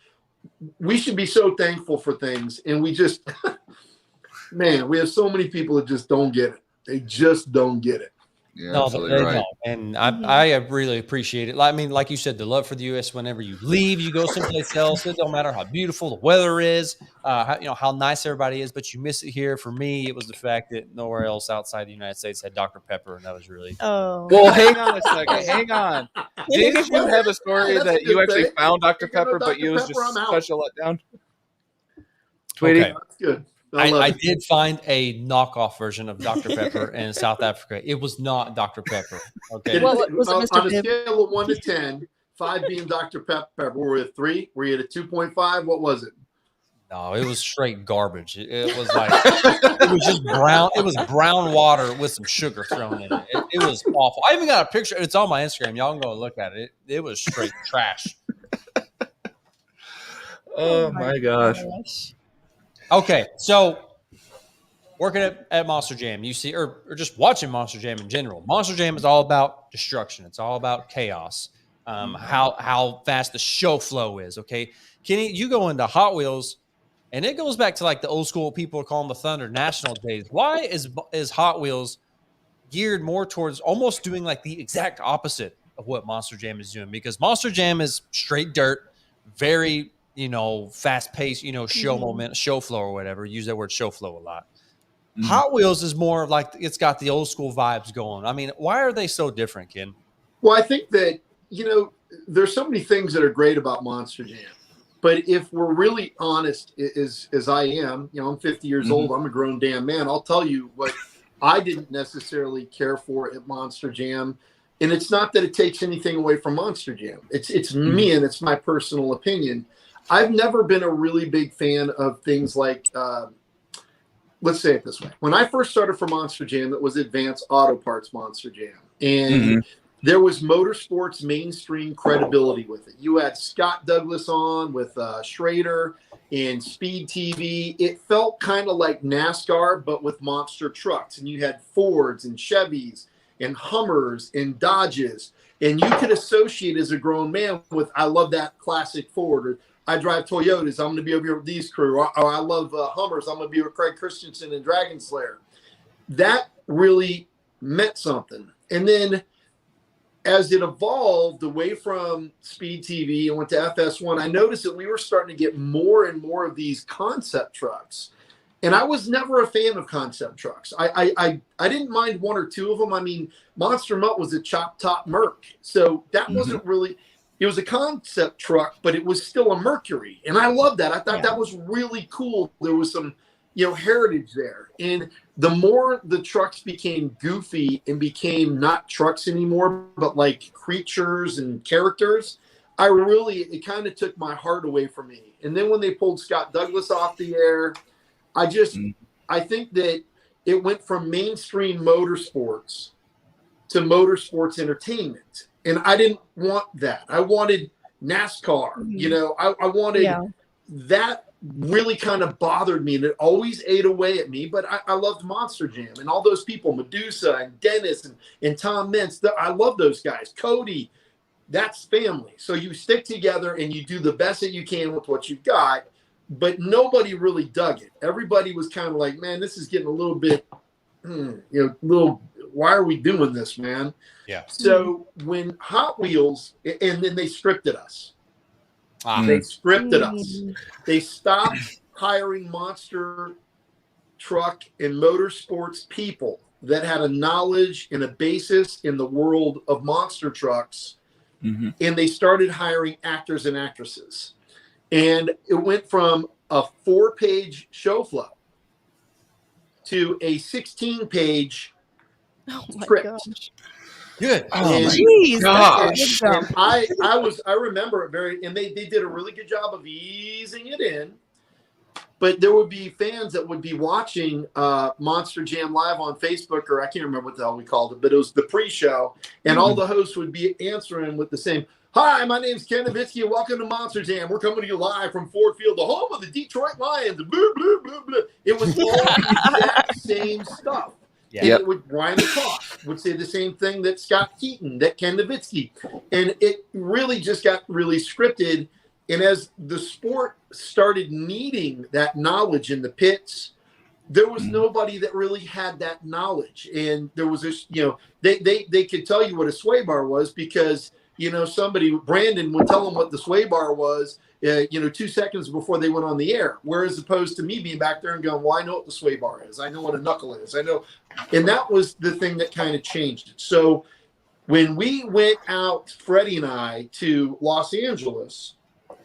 we should be so thankful for things. And we just, man, we have so many people that just don't get it. They just don't get it. Yeah, no, absolutely they right. don't. And I really appreciate it. I mean, like you said, the love for the U.S. Whenever you leave, you go someplace else. It don't matter how beautiful the weather is, how nice everybody is, but you miss it here. For me, it was the fact that nowhere else outside the United States had Dr. Pepper, and that was really. Oh. Well, hang on a second. Hang on. Didn't you have a story That's that a you good actually thing. found Dr. You know, Pepper, but Dr. it was Pepper, just I'm out. such a letdown? Tweety. Okay. That's good. I did find a knockoff version of Dr. Pepper in South Africa. It was not Dr. Pepper. Okay. What was it, Mr. On a Pibb? scale of 1 to 10, 5 being Dr. Pepper, were we at 3? Were you at a 2.5? What was it? No, it was straight garbage. It was like it was just brown. It was brown water with some sugar thrown in it. It was awful. I even got a picture. It's on my Instagram. Y'all can go and look at it. It was straight trash. Oh my gosh. Okay, so working at Monster Jam, you see, or just watching Monster Jam in general. Monster Jam is all about destruction. It's all about chaos. How fast the show flow is. Okay, Kenny, you go into Hot Wheels, and it goes back to like the old school people are calling the Thunder National days. Why is Hot Wheels geared more towards almost doing like the exact opposite of what Monster Jam is doing? Because Monster Jam is straight dirt, very fast paced, show moment, show flow or whatever. Use that word show flow a lot. Hot Wheels is more of like it's got the old school vibes going. I mean, why are they so different, Ken? Well, I think that, there's so many things that are great about Monster Jam. But if we're really honest, as I am, I'm 50 years old. I'm a grown damn man. I'll tell you what I didn't necessarily care for at Monster Jam. And it's not that it takes anything away from Monster Jam. It's me, and it's my personal opinion. I've never been a really big fan of things like, let's say it this way. When I first started for Monster Jam, it was Advanced Auto Parts Monster Jam. And there was motorsports mainstream credibility with it. You had Scott Douglas on with Schrader and Speed TV. It felt kind of like NASCAR, but with monster trucks. And you had Fords and Chevys and Hummers and Dodges. And you could associate as a grown man with, I love that classic Ford, or I drive Toyotas, I'm going to be over here with these crew. Or I love Hummers, I'm going to be with Craig Christensen and Dragon Slayer. That really meant something. And then as it evolved away from Speed TV and went to FS1, I noticed that we were starting to get more and more of these concept trucks. And I was never a fan of concept trucks. I didn't mind one or two of them. I mean, Monster Mutt was a chop top Merc. So that wasn't really, it was a concept truck, but it was still a Mercury. And I loved that. I thought that was really cool. There was some, heritage there. And the more the trucks became goofy and became not trucks anymore, but like creatures and characters, it kind of took my heart away from me. And then when they pulled Scott Douglas off the air, I think that it went from mainstream motorsports to motorsports entertainment. And I didn't want that. I wanted NASCAR. I wanted that. Really kind of bothered me, and it always ate away at me. But I loved Monster Jam and all those people, Medusa and Dennis and Tom Mintz. I love those guys. Cody, that's family. So you stick together and you do the best that you can with what you've got. But nobody really dug it. Everybody was kind of like, man, this is getting a little bit, why are we doing this, man? Yeah. So when Hot Wheels, and then they scripted us. They scripted us. They stopped hiring monster truck and motorsports people that had a knowledge and a basis in the world of monster trucks. And they started hiring actors and actresses. And it went from a 4-page show flow to a 16-page script. Gosh. Good. Oh my gosh. And I remember it and they did a really good job of easing it in. But there would be fans that would be watching Monster Jam Live on Facebook, or I can't remember what the hell we called it, but it was the pre-show, and all the hosts would be answering with the same, "Hi, my name's Ken Navisky, and welcome to Monster Jam. We're coming to you live from Ford Field, the home of the Detroit Lions." Blah, blah, blah, blah. It was all the exact same stuff. Yeah. Ryan McCall would say the same thing that Scott Keaton, that Ken Navisky. And it really just got really scripted. And as the sport started needing that knowledge in the pits, there was nobody that really had that knowledge. And there was this, they could tell you what a sway bar was because, Brandon would tell them what the sway bar was, 2 seconds before they went on the air. Whereas opposed to me being back there and going, well, I know what the sway bar is. I know what a knuckle is. I know. And that was the thing that kind of changed it. So when we went out, Freddie and I, to Los Angeles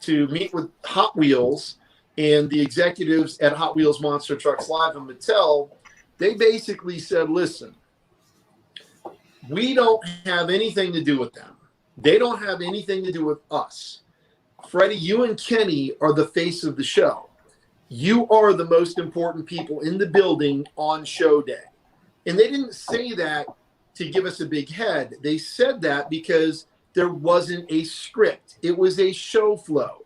to meet with Hot Wheels, And the executives at Hot Wheels Monster Trucks Live and Mattel, they basically said, listen, we don't have anything to do with them. They don't have anything to do with us. Freddie, you and Kenny are the face of the show. You are the most important people in the building on show day. And they didn't say that to give us a big head. They said that because there wasn't a script. It was a show flow.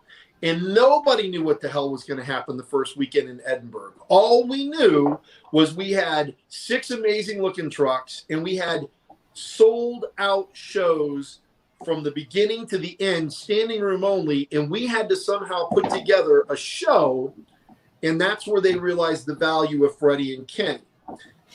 And nobody knew what the hell was going to happen the first weekend in Edinburgh. All we knew was we had 6 amazing looking trucks and we had sold out shows from the beginning to the end, standing room only. And we had to somehow put together a show. And that's where they realized the value of Freddie and Kenny.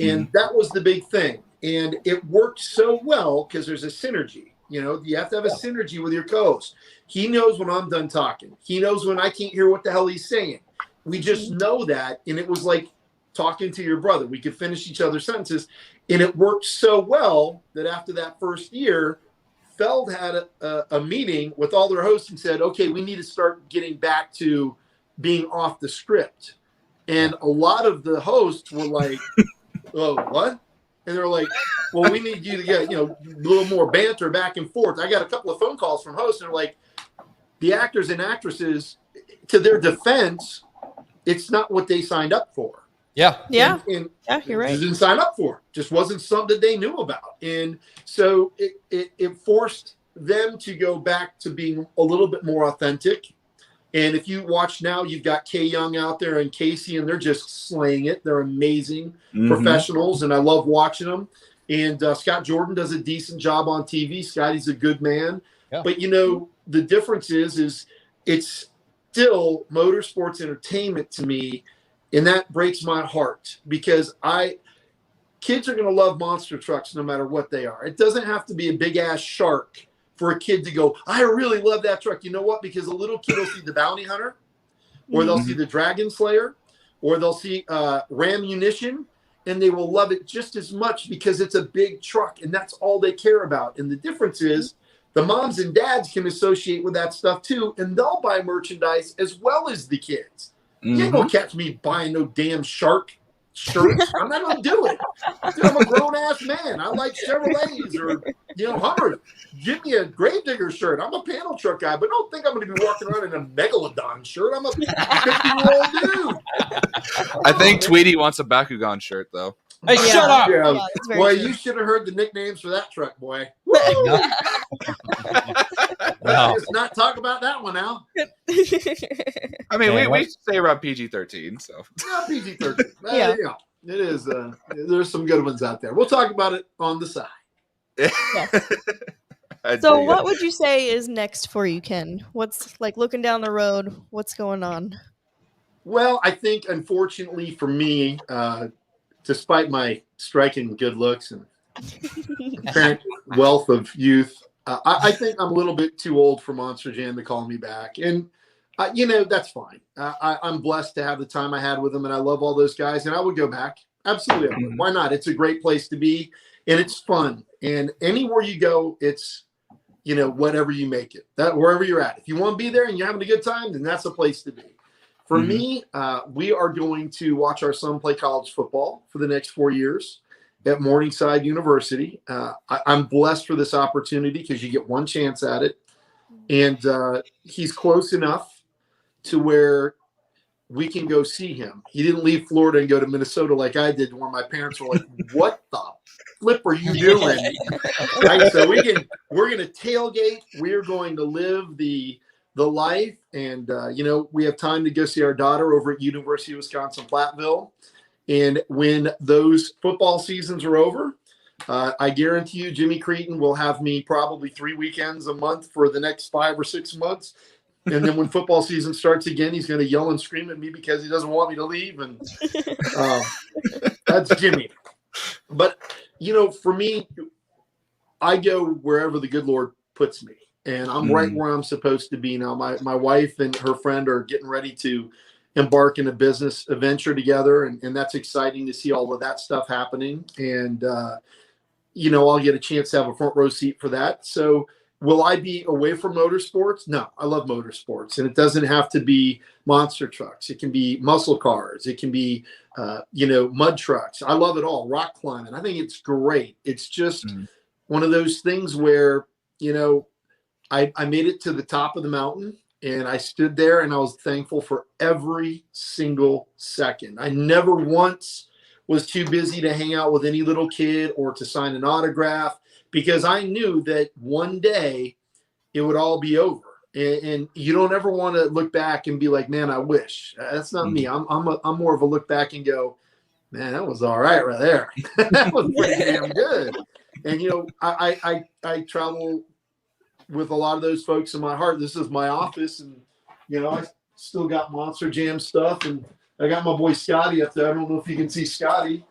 And that was the big thing. And it worked so well because there's a synergy. You know, you have to have a synergy with your co-host. He knows when I'm done talking. He knows when I can't hear what the hell he's saying. We just know that. And it was like talking to your brother. We could finish each other's sentences. And it worked so well that after that first year, Feld had a meeting with all their hosts and said, okay, we need to start getting back to being off the script. And a lot of the hosts were like, oh, what? And they're like, well, we need you to get, you know, a little more banter back and forth. I got a couple of phone calls from hosts and they're like, the actors and actresses, to their defense, it's not what they signed up for. Yeah. Yeah. And You're right. Just didn't sign up for it. Just wasn't something they knew about. And so it forced them to go back to being a little bit more authentic. And if you watch now, you've got Kay Young out there and Casey, and they're just slaying it. They're amazing professionals, and I love watching them. And Scott Jordan does a decent job on TV. Scotty's a good man. Yeah. But, you know, the difference is it's still motorsports entertainment to me, and that breaks my heart because kids are going to love monster trucks no matter what they are. It doesn't have to be a big-ass shark for a kid to go, I really love that truck. You know what? Because a little kid will see the Bounty Hunter, or they'll see the Dragon Slayer, or they'll see Ram Munition, and they will love it just as much because it's a big truck, and that's all they care about. And the difference is the moms and dads can associate with that stuff too, and they'll buy merchandise as well as the kids. You ain't gonna catch me buying no damn shark shirts. I'm not gonna do it. Dude, I'm a grown-ass man. I like Chevrolets or, you know, Hummers. Give me a Gravedigger shirt. I'm a panel truck guy, but don't think I'm going to be walking around in a Megalodon shirt. I'm a 50-year-old dude. I think Tweety wants a Bakugan shirt, though. Hey, shut up! Yeah. Yeah, Boy, true. you should have heard the nicknames for that truck, boy. No. Let's not talk about that one now. I mean, Yeah, we say around PG-13, so. Yeah, PG-13. Yeah. Yeah, it is. There's some good ones out there. We'll talk about it on the side. So what would you say is next for you, Ken? What's like looking down the road? What's going on? Well, I think, unfortunately for me, despite my striking good looks and apparent wealth of youth, I think I'm a little bit too old for Monster Jam to call me back. And, you know, that's fine. I'm blessed to have the time I had with them, and I love all those guys, and I would go back. Absolutely. I would. Why not? It's a great place to be, and it's fun. And anywhere you go, it's, you know, whatever you make it, that wherever you're at. If you want to be there and you're having a good time, then that's the place to be. For me, we are going to watch our son play college football for the next 4 years at Morningside University. I'm blessed for this opportunity because you get one chance at it. And he's close enough to where we can go see him. He didn't leave Florida and go to Minnesota like I did, where my parents were like, what the flip are you doing? Right? So we're going to tailgate. We're going to live the life. And, you know, we have time to go see our daughter over at University of Wisconsin-Platteville. And when those football seasons are over, I guarantee you Jimmy Cretin will have me probably 3 weekends a month for the next 5 or 6 months. And then when football season starts again, he's going to yell and scream at me because he doesn't want me to leave. And that's Jimmy. But, you know, for me, I go wherever the good Lord puts me. And I'm right where I'm supposed to be now. My wife and her friend are getting ready to embark in a business adventure together. And that's exciting to see all of that stuff happening. And, you know, I'll get a chance to have a front row seat for that. So Will I be away from motorsports? No, I love motorsports, and it doesn't have to be monster trucks. It can be muscle cars. It can be, mud trucks. I love it all. Rock climbing. I think it's great. It's just one of those things where, I made it to the top of the mountain, and I stood there, and I was thankful for every single second. I never once was too busy to hang out with any little kid or to sign an autograph, because I knew that one day it would all be over. And you don't ever want to look back and be like, man, I wish. That's not me. I'm more of a look back and go, man, that was all right there. That was pretty damn good. And, I travel with a lot of those folks in my heart. This is my office, and, I still got Monster Jam stuff, and I got my boy Scotty up there. I don't know if you can see Scotty.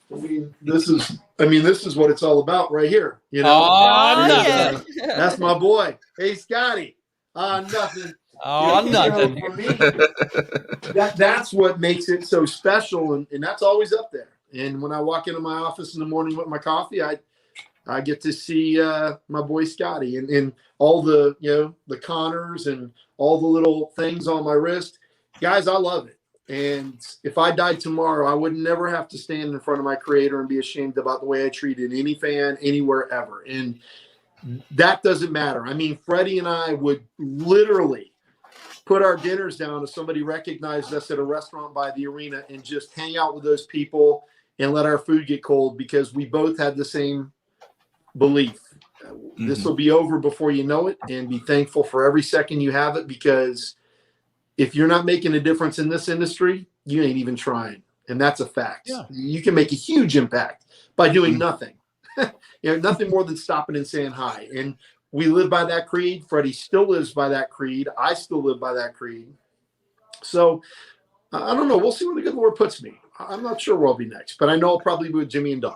This is what it's all about right here. Nothing. That's my boy. Hey, Scotty. Nothing. Nothing. For me, that's what makes it so special, and that's always up there. And when I walk into my office in the morning with my coffee, I get to see my boy Scotty and all the the Connors and all the little things on my wrist. Guys, I love it. And if I died tomorrow, I would never have to stand in front of my creator and be ashamed about the way I treated any fan anywhere ever. And that doesn't matter. I mean, Freddie and I would literally put our dinners down if somebody recognized us at a restaurant by the arena and just hang out with those people and let our food get cold, because we both had the same belief. This will be over before you know it, and be thankful for every second you have it, because if you're not making a difference in this industry, you ain't even trying. And that's a fact. Yeah. You can make a huge impact by doing nothing. Nothing more than stopping and saying hi. And we live by that creed. Freddie still lives by that creed. I still live by that creed. So I don't know. We'll see where the good Lord puts me. I'm not sure where I'll be next, but I know I'll probably be with Jimmy and Don.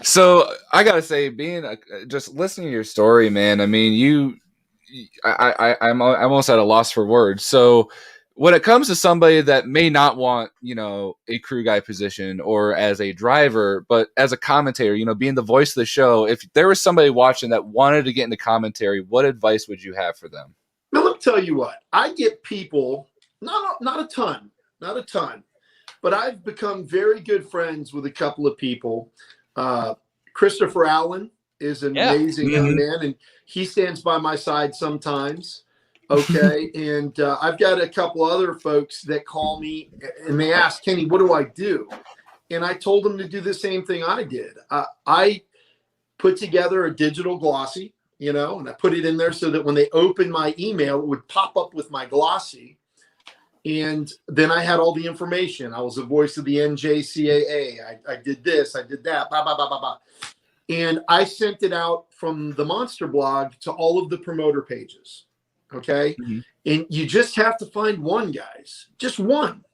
So I gotta say, just listening to your story, man, I mean, I'm almost at a loss for words. So when it comes to somebody that may not want, a crew guy position or as a driver, but as a commentator, being the voice of the show, if there was somebody watching that wanted to get into commentary, what advice would you have for them? Now, let me tell you what, I get people, not a ton, but I've become very good friends with a couple of people. Christopher Allen is an amazing young man, and he stands by my side sometimes. Okay. And I've got a couple other folks that call me and they ask, Kenny, what do I do? And I told them to do the same thing I did. I put together a digital glossy, and I put it in there so that when they open my email, it would pop up with my glossy. And then I had all the information. I was the voice of the NJCAA. I did this, I did that, blah, blah, blah, blah, blah. And I sent it out from the Monster blog to all of the promoter pages. Okay. Mm-hmm. And you just have to find one, guys, just one.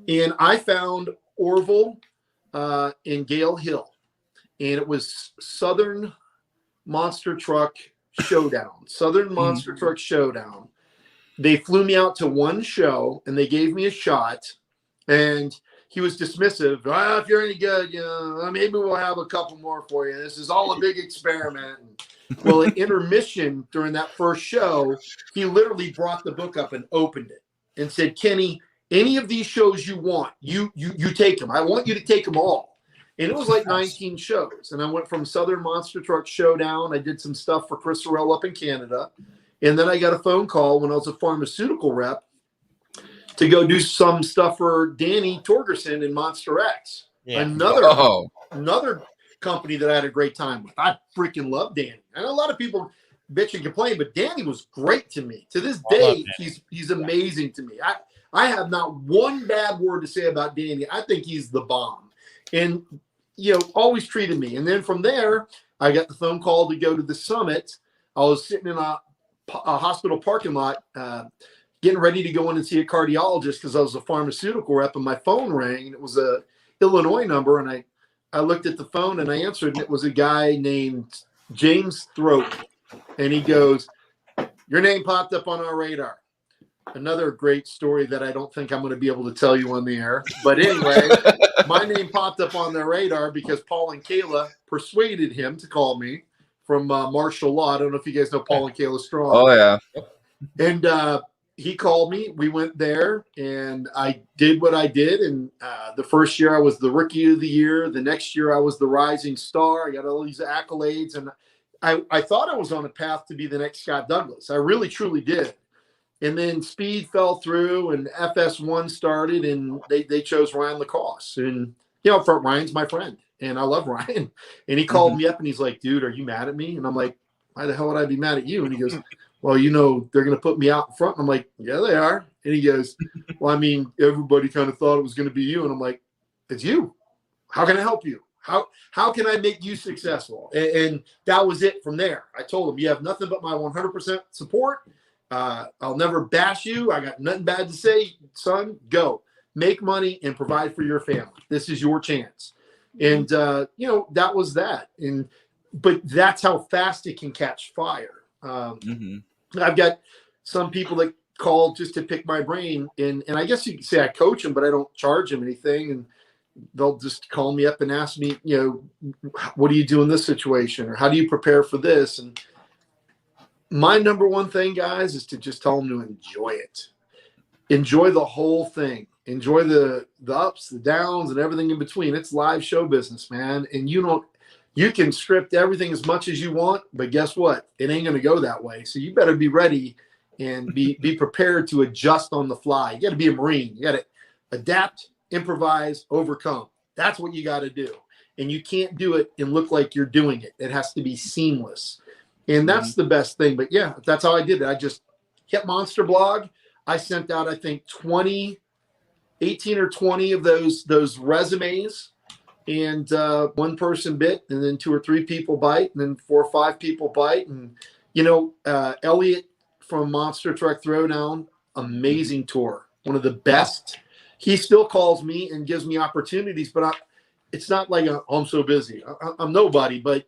And I found Orville in Gale Hill, and it was Southern Monster Truck Showdown. Truck Showdown. They flew me out to one show and they gave me a shot, and he was dismissive. If you're any good, maybe we'll have a couple more for you. This is all a big experiment. Well, at intermission during that first show, he literally brought the book up and opened it and said, Kenny, any of these shows you want, you take them. I want you to take them all. And it was like 19 shows. And I went from Southern Monster Truck Showdown. I did some stuff for Chris Sorrell up in Canada. And then I got a phone call when I was a pharmaceutical rep to go do some stuff for Danny Torgerson in Monster X. Yeah. Another company that I had a great time with. I freaking love Danny. I know a lot of people bitch and complain, but Danny was great to me. To this day, he's amazing to me. I have not one bad word to say about Danny. I think he's the bomb. And, always treated me. And then from there, I got the phone call to go to the summit. I was sitting in a hospital parking lot, getting ready to go in and see a cardiologist because I was a pharmaceutical rep, and my phone rang, and it was a Illinois number. And I looked at the phone and I answered, and it was a guy named James Throat. And he goes, your name popped up on our radar. Another great story that I don't think I'm going to be able to tell you on the air. But anyway, my name popped up on their radar because Paul and Kayla persuaded him to call me from martial law. I don't know if you guys know Paul and Kayla Strong. Oh yeah. And he called me. We went there, and I did what I did. And the first year I was the rookie of the year. The next year I was the rising star. I got all these accolades, and I thought I was on a path to be the next Scott Douglas. I really, truly did. And then speed fell through, and FS1 started, and they chose Ryan Lacoste. And, Ryan's my friend, and I love Ryan. And he called me up, and he's like, dude, are you mad at me? And I'm like, why the hell would I be mad at you? And he goes, well, they're going to put me out in front. And I'm like, yeah, they are. And he goes, well, I mean, everybody kind of thought it was going to be you. And I'm like, it's you. How can I help you? How can I make you successful? And that was it from there. I told him, you have nothing but my 100% support. I'll never bash you. I got nothing bad to say, son. Go make money and provide for your family. This is your chance. And, that was that. But that's how fast it can catch fire. I've got some people that call just to pick my brain, and I guess you could say I coach them, but I don't charge them anything. And they'll just call me up and ask me, what do you do in this situation? Or how do you prepare for this? And my number one thing, guys, is to just tell them to enjoy it. Enjoy the whole thing. Enjoy the ups, the downs, and everything in between. It's live show business, man. And you can script everything as much as you want, but guess what? It ain't going to go that way. So you better be ready and be prepared to adjust on the fly. You got to be a Marine. You got to adapt, improvise, overcome. That's what you got to do. And you can't do it and look like you're doing it. It has to be seamless. And that's the best thing. But yeah, that's how I did it. I just kept Monster Blog. I sent out, I think, 18 or 20 of those resumes. And one person bit, and then 2 or 3 people bite, and then 4 or 5 people bite. And, Elliot from Monster Truck Throwdown, amazing tour. One of the best. He still calls me and gives me opportunities, but it's not like I'm so busy. I'm nobody, but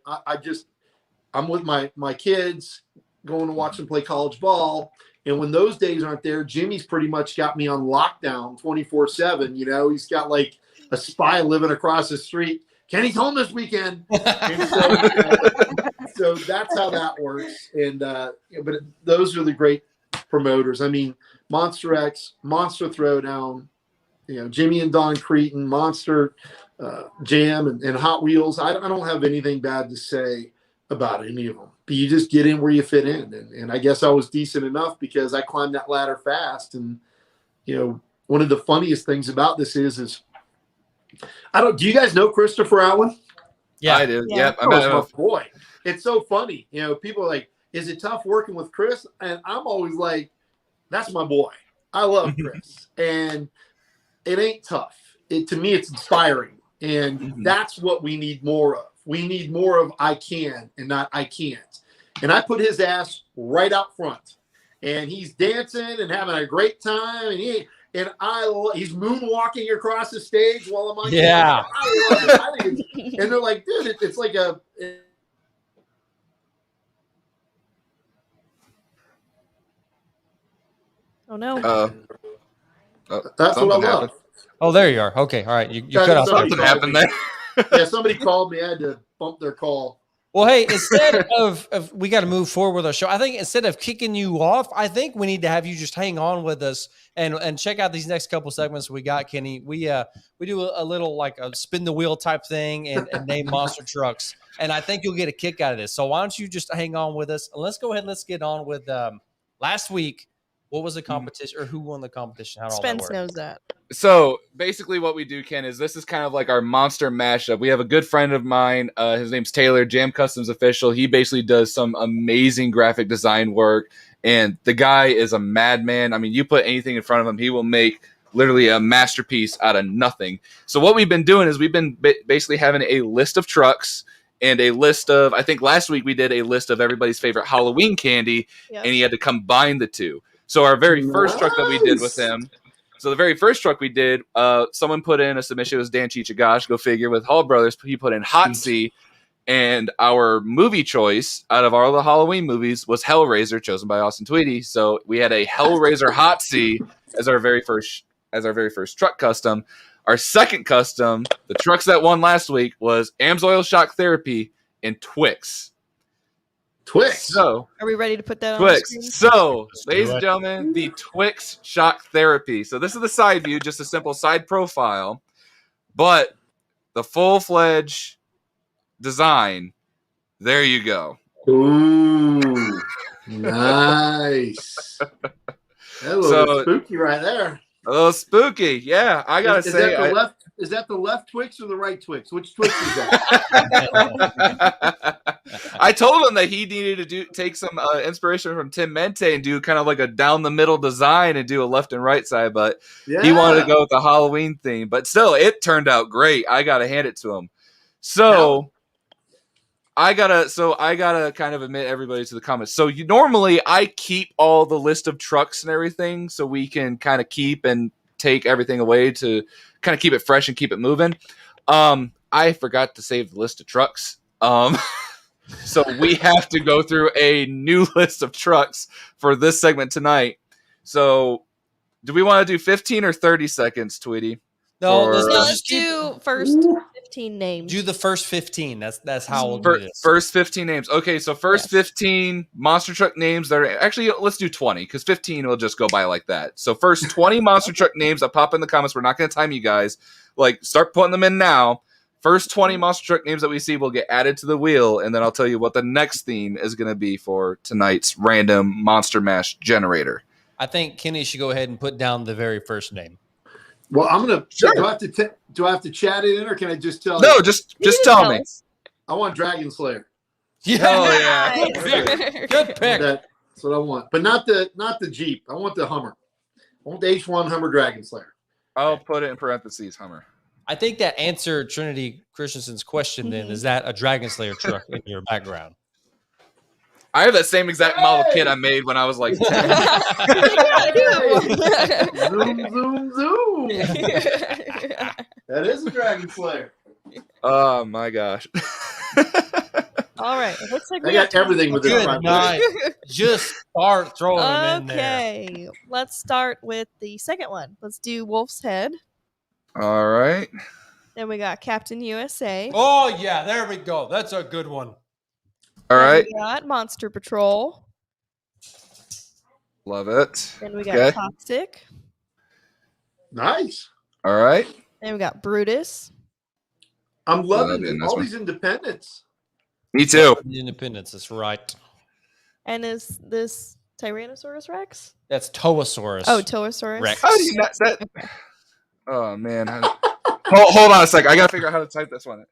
I'm with my kids going to watch them play college ball. And when those days aren't there, Jimmy's pretty much got me on lockdown 24/7. He's got like a spy living across the street. Kenny's home this weekend. And so that's how that works. And but those are the great promoters. I mean, Monster X, Monster Throwdown, Jimmy and Don Cretan, Monster Jam, and Hot Wheels. I don't have anything bad to say about any of them. But you just get in where you fit in. And I guess I was decent enough because I climbed that ladder fast. And, one of the funniest things about this is do you guys know Christopher Allen? Yeah, I do. Yeah. Yep. My boy. It's so funny. People are like, is it tough working with Chris? And I'm always like, that's my boy. I love Chris. And it ain't tough. To me, it's inspiring. And that's what we need more of. We need more of I can and not I can't. And I put his ass right out front. And he's dancing and having a great time. And he's moonwalking across the stage while I'm on. Yeah. And they're like, dude, it's like a. Oh no. That's what I love. Oh, there you are. Okay. All right. You cut off. Something happened there. Yeah, somebody called me. I had to bump their call. Well, hey, instead of we got to move forward with our show. I think instead of kicking you off, I think we need to have you just hang on with us and check out these next couple segments we got, Kenny. We do a little like a spin the wheel type thing and name monster trucks, and I think you'll get a kick out of this. So why don't you just hang on with us and let's go ahead and let's get on with last week. What was the competition or who won the competition? How did all that Spence work? knows that. So basically what we do, Ken, is this is kind of like our monster mashup. We have a good friend of mine. His name's Taylor, Jam Customs Official. He basically does some amazing graphic design work. And the guy is a madman. I mean, you put anything in front of him, he will make literally a masterpiece out of nothing. So what we've been doing is we've been basically having a list of trucks and a list of, I think last week we did a list of everybody's favorite Halloween candy, Yep. and he had to combine the two. So our very first truck that we did with him, so the very first truck we did, someone put in a submission. It was Dan Chichagosh, go figure, with Hall Brothers. He put in Hot C, and our movie choice out of all the Halloween movies was Hellraiser, chosen by Austin Tweedy. So we had a Hellraiser Hot C as our very first truck custom. Our second custom, the trucks that won last week, was AMSOIL Shock Therapy and Twix. Twix. So, Are we ready to put that on Twix. the screen? So, do ladies it. and gentlemen, the Twix shock therapy. So this is the side view, just a simple side profile, but the full-fledged design. There you go. Ooh, nice. That a little bit spooky right there. A little spooky, yeah. I gotta Is say, that the left Twix or the right Twix? Which Twix is that? I told him that he needed to take some inspiration from Tim Mente and do kind of like a down the middle design and do a left and right side, but he wanted to go with the Halloween theme. But still, it turned out great. I gotta hand it to him. So I gotta kind of admit everybody to the comments. So normally I keep all the list of trucks and everything so we can kind of keep and take everything away to kind of keep it fresh and keep it moving. I forgot to save the list of trucks. So we have to go through a new list of trucks for this segment tonight. So do we want to do 15 or 30 seconds, Tweety? No, No, let's let's just keep, do first 15 names. do the first 15. That's how we'll do this. First 15 names. Okay, so first 15 monster truck names that are actually, let's do 20 because 15 will just go by like that. So first 20 monster truck names that pop in the comments. We're not going to time you guys. Like, start putting them in now. First 20 monster truck names that we see will get added to the wheel, and then I'll tell you what the next theme is going to be for tonight's random Monster Mash generator. I think Kenny should go ahead and put down the very first name. Well, I'm gonna. Sure. Do I have to chat it in, or can I just tell? No, you? just tell me. I want Dragon Slayer. Oh yeah. Good pick. That's what I want, but not the Jeep. I want the Hummer. I want the H1 Hummer Dragon Slayer. I'll put it in parentheses, Hummer. I think that answered Trinity Christensen's question then. Is that a Dragon Slayer truck in your background? I have that same exact model kit I made when I was like 10. Zoom, zoom, zoom. That is a Dragon Slayer. Oh my gosh. All right. It looks like I got everything with this. Good night. Just start throwing them in there. Okay. Let's start with the second one. Let's do Wolf's Head. All right. Then we got Captain USA. Oh, yeah. There we go. That's a good one. All right. We got Monster Patrol. Love it. Then we got Okay. Toxic. Nice. All right. Then we got Brutus. I'm loving Loving this all one. these independents. Me too. The Independence. That's right. And is this Tyrannosaurus Rex? That's Toasaurus. Oh, Toasaurus. Rex. How do you not that? Oh man. Hold on a sec. I gotta figure out how to type this one.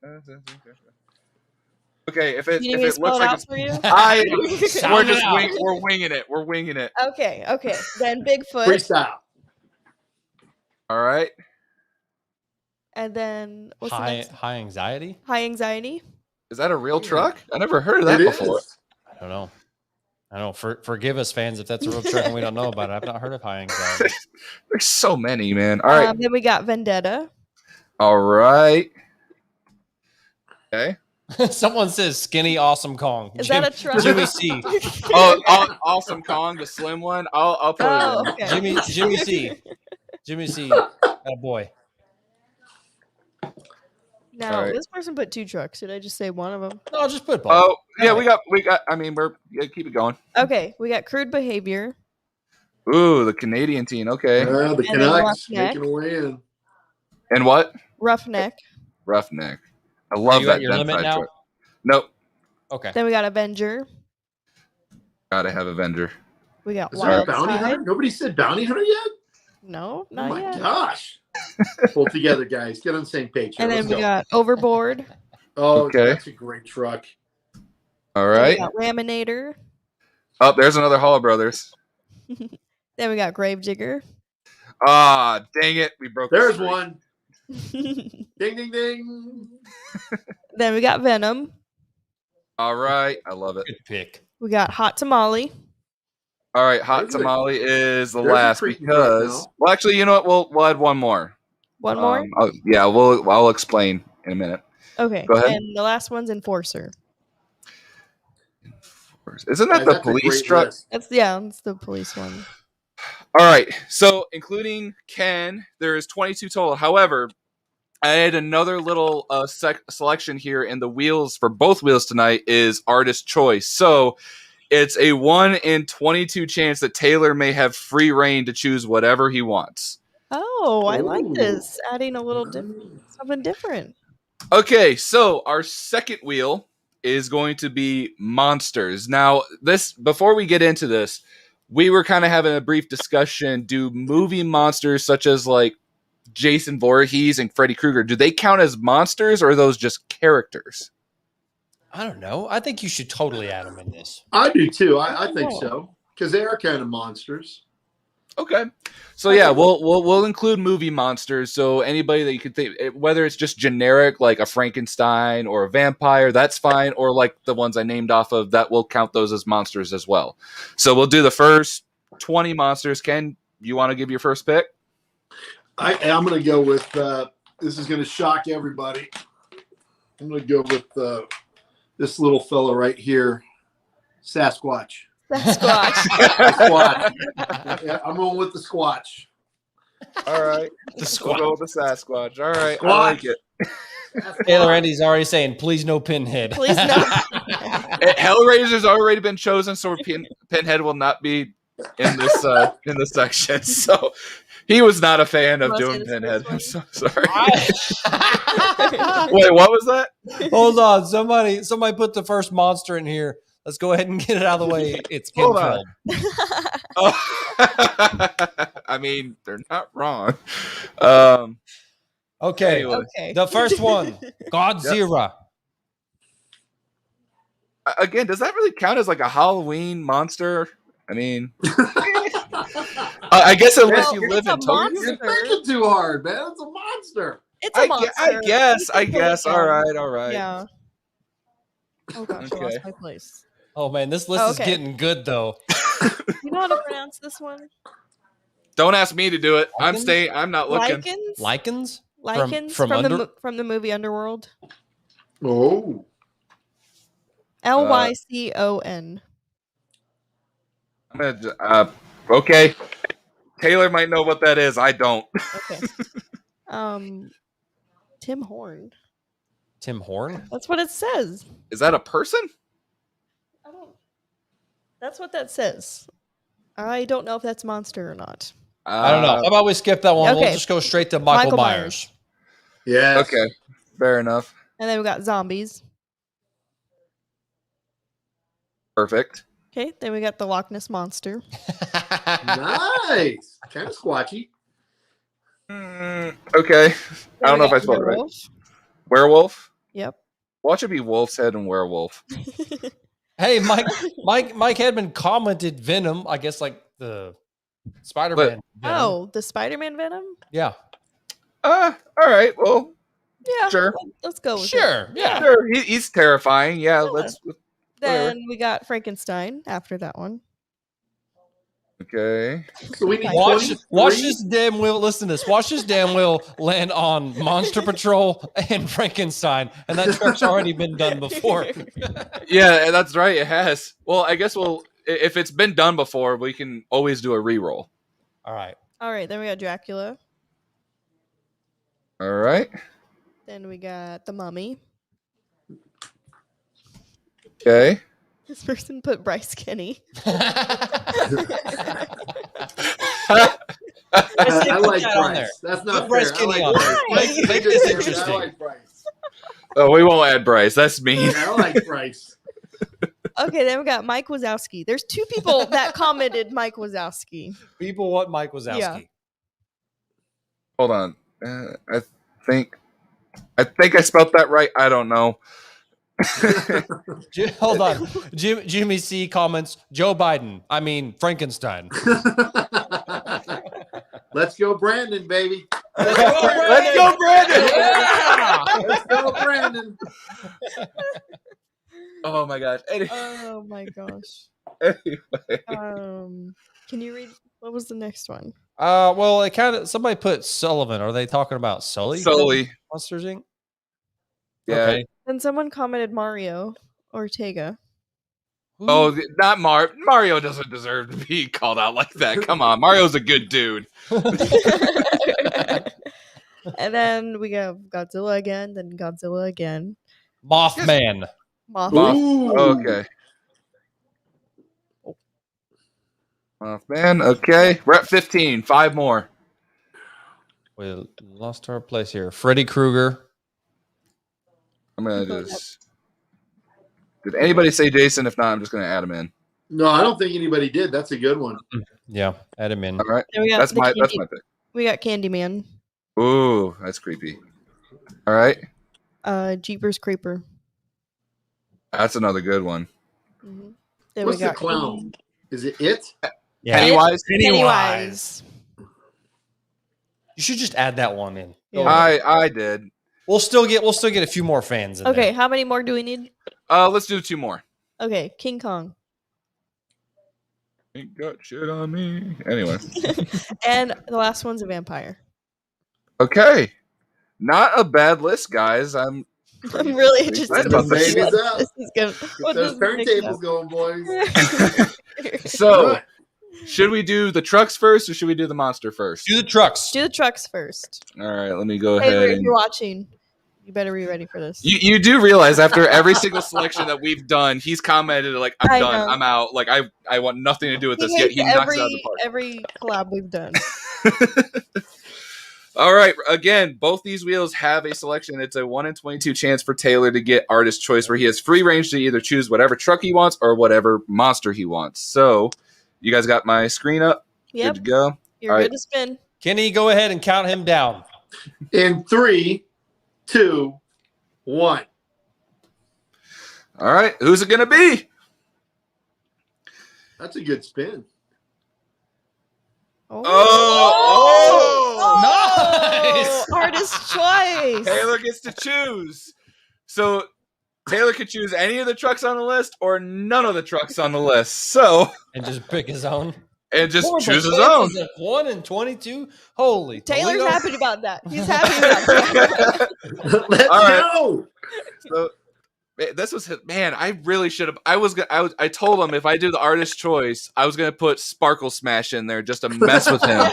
Okay, if it You need me to spell looks it like out for you? we're winging it. We're winging it. Okay. Then Bigfoot. Freestyle. All right. And then what's the next? High anxiety? High Anxiety. Is that a real truck? I never heard of that It before. is. I don't know. Forgive us, fans, if that's a real truck and we don't know about it. I've not heard of high anxiety. There's so many, man. All right. Then we got Vendetta. All right. Okay. Someone says skinny awesome Kong. Is that a truck? Jimmy C. Oh, Awesome Kong, the slim one. I'll put Oh, it in. okay. Jimmy C. Jimmy C. Oh boy. Now, All right. this person put 2 trucks. Did I just say one of them? No, just put both. Oh, yeah, All we got. I mean, keep it going. Okay, we got Crude Behavior. Ooh, the Canadian team. Okay. The And then Canucks Roughneck. making a way in. And what? Roughneck. Roughneck. I love you that at your limit Denfide now? truck. Nope. Okay. Then we got Avenger. Gotta have Avenger. We got Is there a Wild bounty Side. hunter? Nobody said bounty hunter yet? No, Oh not my yet. gosh. Pull together, guys. Get on the same page. Here. And then Let's we go. got Overboard. Oh, Okay. that's a great truck. All Then right. we got Raminator. Oh, there's another Hall Brothers. Then we got Gravedigger. Ah, dang it. We broke the There's streak. one. Ding, ding, ding. Then we got Venom. All right. I love it. Good pick. We got Hot Tamale. All right. Hot There's a- Tamale is the there's a last creepy because. truck now. Well, actually, you know what? We'll add one more. One more. I'll explain in a minute. Okay. go ahead. And the last one's Enforcer. Isn't that Guys, the that's a police great truck? list. That's the police one. All right. So, including Ken, there is 22 total. However, I had another little selection here, and the wheels for both wheels tonight is artist choice. So it's a 1 in 22 chance that Taylor may have free reign to choose whatever he wants. Oh, I like Ooh. this. Adding a little something different. Okay, so our second wheel is going to be monsters. Now, this before we get into this, we were kind of having a brief discussion. Do movie monsters such as like Jason Voorhees and Freddy Krueger, do they count as monsters or are those just characters? I don't know. I think you should totally add them in this. I do too. I think so because they are kind of monsters. Okay, so yeah, we'll include movie monsters. So anybody that you could think, whether it's just generic like a Frankenstein or a vampire, that's fine. Or like the ones I named off of, that will count those as monsters as well. So we'll do the first 20 monsters. Ken, you want to give your first pick? I'm going to go with. This is going to shock everybody. I'm going to go with this little fella right here, Sasquatch. Sasquatch. Squatch. Yeah, I'm going with the Squatch. All right, The we'll go with the Sasquatch. All right, Squatch. I like it. Taylor Andy's already saying, please no Pinhead. Please no. Hellraiser's already been chosen, so Pinhead will not be in this section. So he was not a fan of doing Pinhead. I'm so sorry. Wait, what was that? Hold on. Somebody put the first monster in here. Let's go ahead and get it out of the way. It's Ken Hold on. Feld. Oh. I mean, they're not wrong. Okay. Anyway. Okay. The first one, Godzilla. Again, does that really count as like a Halloween monster? I mean, I guess unless you live in Tokyo. You're thinking too hard, man. It's a monster. It's a monster. I guess. All right. Yeah. Oh gosh, I Okay. lost my place. Oh man, this list is getting good though. You know how to pronounce this one? Don't ask me to do it. Lycans? I'm not looking. Lycans? Lycans? Lycans from the movie Underworld. Oh. Lycon. I'm gonna, okay. Taylor might know what that is. I don't. Okay. Tim Horn. Tim Horn? That's what it says. Is that a person? That's what that says. I don't know if that's monster or not. I don't know. How about we skip that one? Okay. We'll just go straight to Michael Myers. Yeah. Okay. Fair enough. And then we got zombies. Perfect. Okay. Then we got the Loch Ness Monster. Nice. Kind of squatchy. Okay. I don't know if I spelled it right. Werewolf? Yep. Watch it be Wolf's Head and Werewolf. Hey, Mike Hedman commented Venom. I guess like the Spider-Man. Venom. Oh, the Spider-Man Venom? Yeah. All right. Well, Yeah. sure. Let's go with it. Sure. Yeah. Sure. He's terrifying. Yeah. Let's. Then we got Frankenstein after that one. Okay. So we need Watch this damn wheel. Listen to this. Watch this damn wheel land on Monster Patrol and Frankenstein, and that truck's already been done before. Yeah, that's right. It has. Well, I guess if it's been done before, we can always do a reroll. All right. All right. Then we got Dracula. All right. Then we got the Mummy. Okay. This person put Bryce Kenny. I like that on Bryce. there. That's Put not Bryce fair. Kenny I on like there. Bryce. Make Bryce. this I interesting. like Bryce. Oh, we won't add Bryce. That's mean. I like Bryce. Okay, then we got Mike Wazowski. There's two people that commented Mike Wazowski. People want Mike Wazowski. Yeah. Hold on. I think I spelled that right. I don't know. Hold on. Jimmy C comments Joe Biden. I mean Frankenstein. Let's go, Brandon, baby. Let's go, Brandon. Yeah! Let's go, Brandon. Oh my gosh. Oh my gosh. Anyway. Can you read what was the next one? Well, it kind of somebody put Sullivan. Are they talking about Sully? Sully. Monsters Inc. Yeah. Okay. Then someone commented Mario Ortega. Oh, not Mario doesn't deserve to be called out like that. Come on, Mario's a good dude. And then we have Godzilla again, then Godzilla again. Mothman. Mothman. Ooh. Okay. Mothman. Okay. We're at 15. 5 more. We lost our place here. Freddy Krueger. I'm going to just. Did anybody say Jason? If not, I'm just going to add him in. No, I don't think anybody did. That's a good one. Yeah, add him in. All right. Then we got That's the my Candy- pick. We got Candyman. Ooh, that's creepy. All right. Jeepers Creeper. That's another good one. Mm-hmm. Then What's we the got clown? Is it it? Yeah. Pennywise. You should just add that one in. Yeah. I did. We'll still get a few more fans in Okay, there. how many more do we need? Let's do 2 more. Okay, King Kong. Ain't got shit on me. Anyway. And the last one's a vampire. Okay. Not a bad list, guys. I'm really interested. excited in about this. Baby's up. This is gonna, Get what those this is mixed turntables going, boys. up. So, Right. should we do the trucks first or should we do the monster first? Do the trucks. Do the trucks first. All right, let me go Hey, ahead. if And... you're watching, you better be ready for this. You do realize after every single selection that we've done, he's commented like, "I'm I done. know. I'm out. Like I want nothing to do with this." Yet hates he knocks it out of the park. every collab we've done. All right. Again, both these wheels have a selection. It's a 1 in 22 chance for Taylor to get artist choice, where he has free range to either choose whatever truck he wants or whatever monster he wants. So, you guys got my screen up? Yep, Good to go. you're All good right. to spin. Kenny, go ahead and count him down. In 3, 2, 1. All right. Who's it going to be? That's a good spin. Nice! Artist choice. Taylor gets to choose. So Taylor could choose any of the trucks on the list or none of the trucks on the list. So And just pick his own. and just Horrible choose his own. chances at 1 in 22. Holy Taylor's Toledo. happy about that. He's happy about that. Let's All right. go. So this was man. I really should have. I told him if I do the artist choice, I was gonna put Sparkle Smash in there just to mess with him.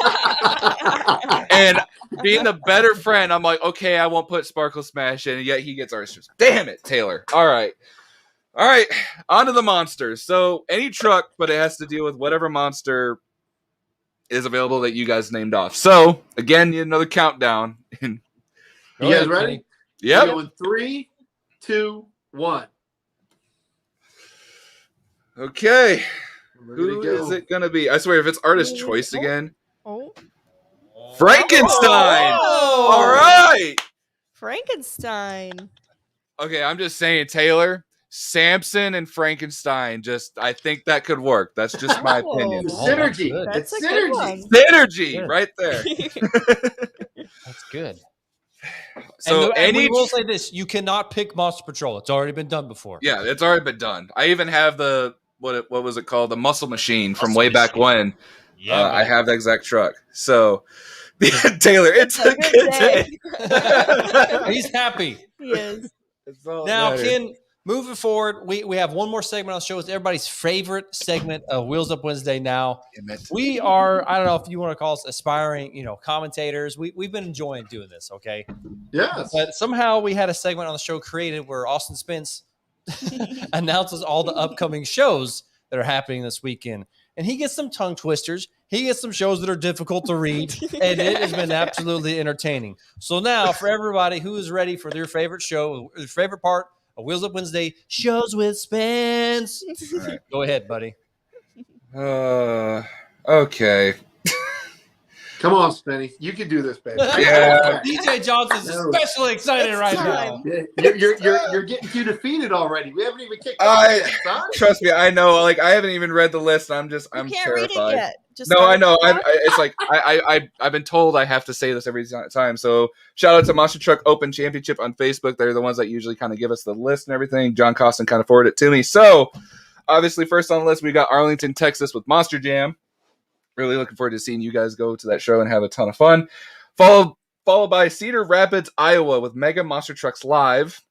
And being a better friend, I'm like, okay, I won't put Sparkle Smash in. Yet he gets artist choice. Damn it, Taylor. All right. On to the monsters. So any truck, but it has to deal with whatever monster is available that you guys named off. So again, another countdown. You guys ready? Yep. Going 3, 2, 1. Okay. Ready Who to go. is it gonna be? I swear, if it's artist choice again, Oh, Frankenstein. Oh. All right. Frankenstein. Okay, I'm just saying, Taylor, Samson and Frankenstein. I think that could work. That's just my Oh. opinion. It's Oh, that's synergy. good. That's It's a good synergy. one. Synergy, Good. right there. That's good. So and we any, will say this: you cannot pick Monster Patrol. It's already been done before. yeah, it's already been done. I even have the what was it called? The Muscle Machine from Muscle way back Machine. when. Yeah, I have the exact truck. So, Taylor, it's a good day. He's happy. He is. It's all Now, better. Ken, moving forward, we have one more segment on the show. It's everybody's favorite segment of Wheels Up Wednesday now. Damn it. We are, I don't know if you want to call us aspiring, commentators. We've been enjoying doing this, okay? Yes. But somehow we had a segment on the show created where Austin Spence announces all the upcoming shows that are happening this weekend. And he gets some tongue twisters. He gets some shows that are difficult to read. And it has been absolutely entertaining. So now, for everybody who is ready for their favorite show, their favorite part of Wheels Up Wednesday, Shows with Spence. All right. Go ahead, buddy. Okay. Come on, Spenny. You can do this, baby. Yeah. DJ Johnson's No. especially excited It's right time. now. You're getting too defeated already. We haven't even kicked I- off yet, son. Trust me, I know. Like I haven't even read the list. I'm You terrified. can't read it yet. Just No, start I know. it. It's like I've been told I have to say this every time. So shout out to Monster Truck Open Championship on Facebook. They're the ones that usually kind of give us the list and everything. John Costin kind of forwarded it to me. So obviously, first on the list we got Arlington, Texas with Monster Jam. Really looking forward to seeing you guys go to that show and have a ton of fun. Followed by Cedar Rapids, Iowa with Mega Monster Trucks Live.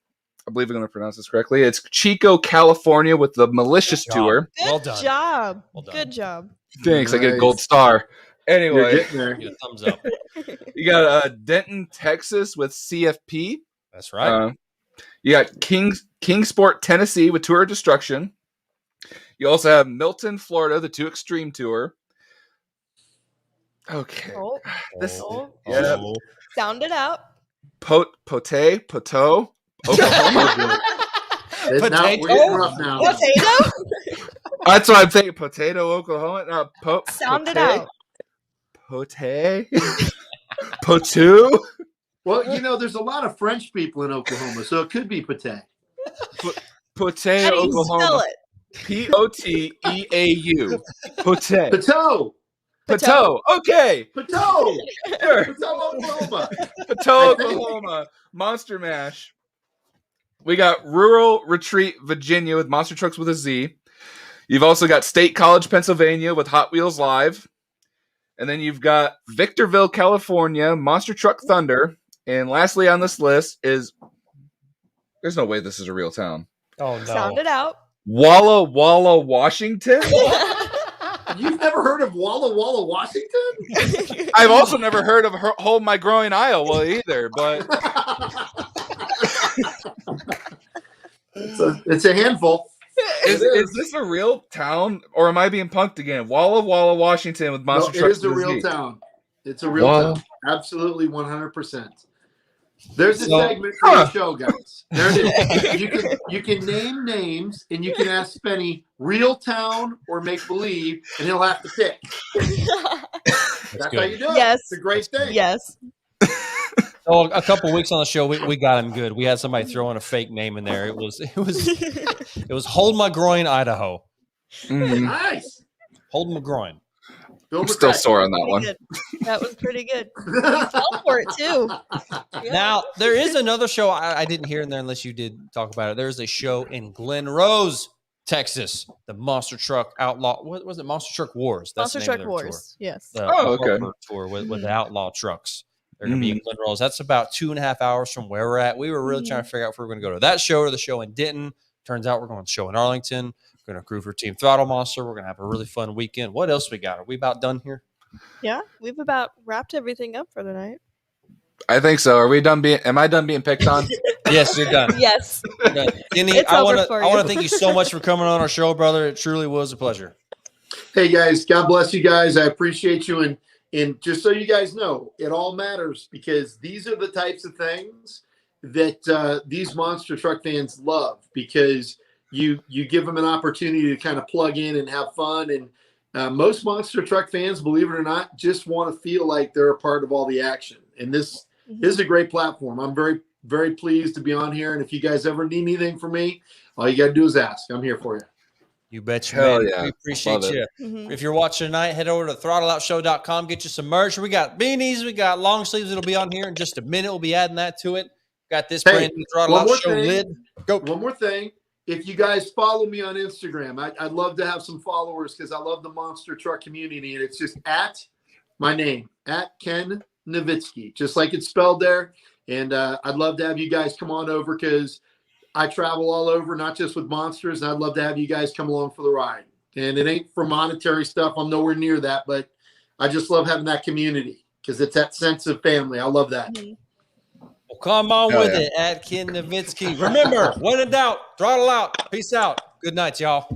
I believe I'm going to pronounce this correctly. It's Chico, California with the Malicious Good job. Tour. Good Well done. job. Well done. Good job. Thanks. I get a Nice. gold star. You're Anyway, getting there. Get a thumbs up. you got Denton, Texas with CFP. That's right. You got Kingsport, Tennessee with Tour of Destruction. You also have Milton, Florida, the 2 Extreme Tour. Okay. Oh, This yeah. Sound it out. Poteau, Oklahoma. Now, we're getting rough now. Potato? That's what I'm thinking. Potato, Oklahoma. No, Sound it out. Pote. Potu. Well, you know, there's a lot of French people in Oklahoma, so it could be Pate. Pote, How do you Oklahoma. spell it? Poteau. Pote. Pateau. Pateau. Okay. Pateau. Sure. Pateau, Oklahoma. Pateau, Oklahoma. Monster Mash. We got Rural Retreat, Virginia with Monster Trucks with a Z. You've also got State College, Pennsylvania with Hot Wheels Live. And then you've got Victorville, California, Monster Truck Thunder. And lastly on this list is, there's no way this is a real town. Oh, no. Sound it out. Walla Walla, Washington? You've never heard of Walla Walla, Washington? I've also never heard of Hold My Groin, Iowa either, but it's a handful. is this a real town or am I being punked again? Walla Walla, Washington with Monster No, it Trucks. is a with real Z. town. It's a real Walla. town. Absolutely 100%. There's a So- segment for the show, guys. There it is. You can name names and you can ask Spenny real town or make believe, and he'll have to pick. That's good. how you do it. Yes. It's a great thing. Yes. Oh, a couple weeks on the show, we got him good. We had somebody throw in a fake name in there. It was Hold My Groin, Idaho. Mhm. Nice. Hold My Groin. I'm still sore on that Pretty one. good. That was pretty good. You fell for it too. Yeah. Now, there is another show I didn't hear in there unless you did talk about it. There's a show in Glen Rose, Texas, the Monster Truck Outlaw. What was it? Monster Truck Wars. Monster the name Truck of their Wars. Yes. Tour. Oh, okay. Harper tour with the Outlaw trucks. They're going to be in Glen Rose. That's about 2.5 hours from where we're at. We were really trying to figure out if we were going to go to that show or the show in Denton. Turns out we're going to the show in Arlington. We're going to crew for Team Throttle Monster. We're going to have a really fun weekend. What else we got? Are we about done here? Yeah. We've about wrapped everything up for the night. I think so. Are we done being? Am I done being picked on? Yes, you're done. Yes. You're done. Denny, It's I over want for to you. thank you so much for coming on our show, brother. It truly was a pleasure. Hey guys, God bless you guys. I appreciate you, and just so you guys know, it all matters because these are the types of things that these monster truck fans love, because you give them an opportunity to kind of plug in and have fun. And most monster truck fans, believe it or not, just want to feel like they're a part of all the action. And this is a great platform. I'm very, very pleased to be on here. And if you guys ever need anything from me, all you got to do is ask. I'm here for you. You bet you, Hell man. yeah. We appreciate Love it. you. If you're watching tonight, head over to throttleoutshow.com. Get you some merch. We got beanies. We got long sleeves. It'll be on here in just a minute. We'll be adding that to it. Got this Hey, brand new Throttle one Out more Show thing. lid. Go. One more thing. If you guys follow me on Instagram, I'd love to have some followers because I love the monster truck community. And it's just at my name, at Ken Navisky, just like it's spelled there. And I'd love to have you guys come on over because I travel all over, not just with monsters. And I'd love to have you guys come along for the ride. And it ain't for monetary stuff. I'm nowhere near that. But I just love having that community because it's that sense of family. I love that. Well, come on Hell with yeah. it at Ken Navisky. Remember, when in doubt, throttle out. Peace out. Good night, y'all.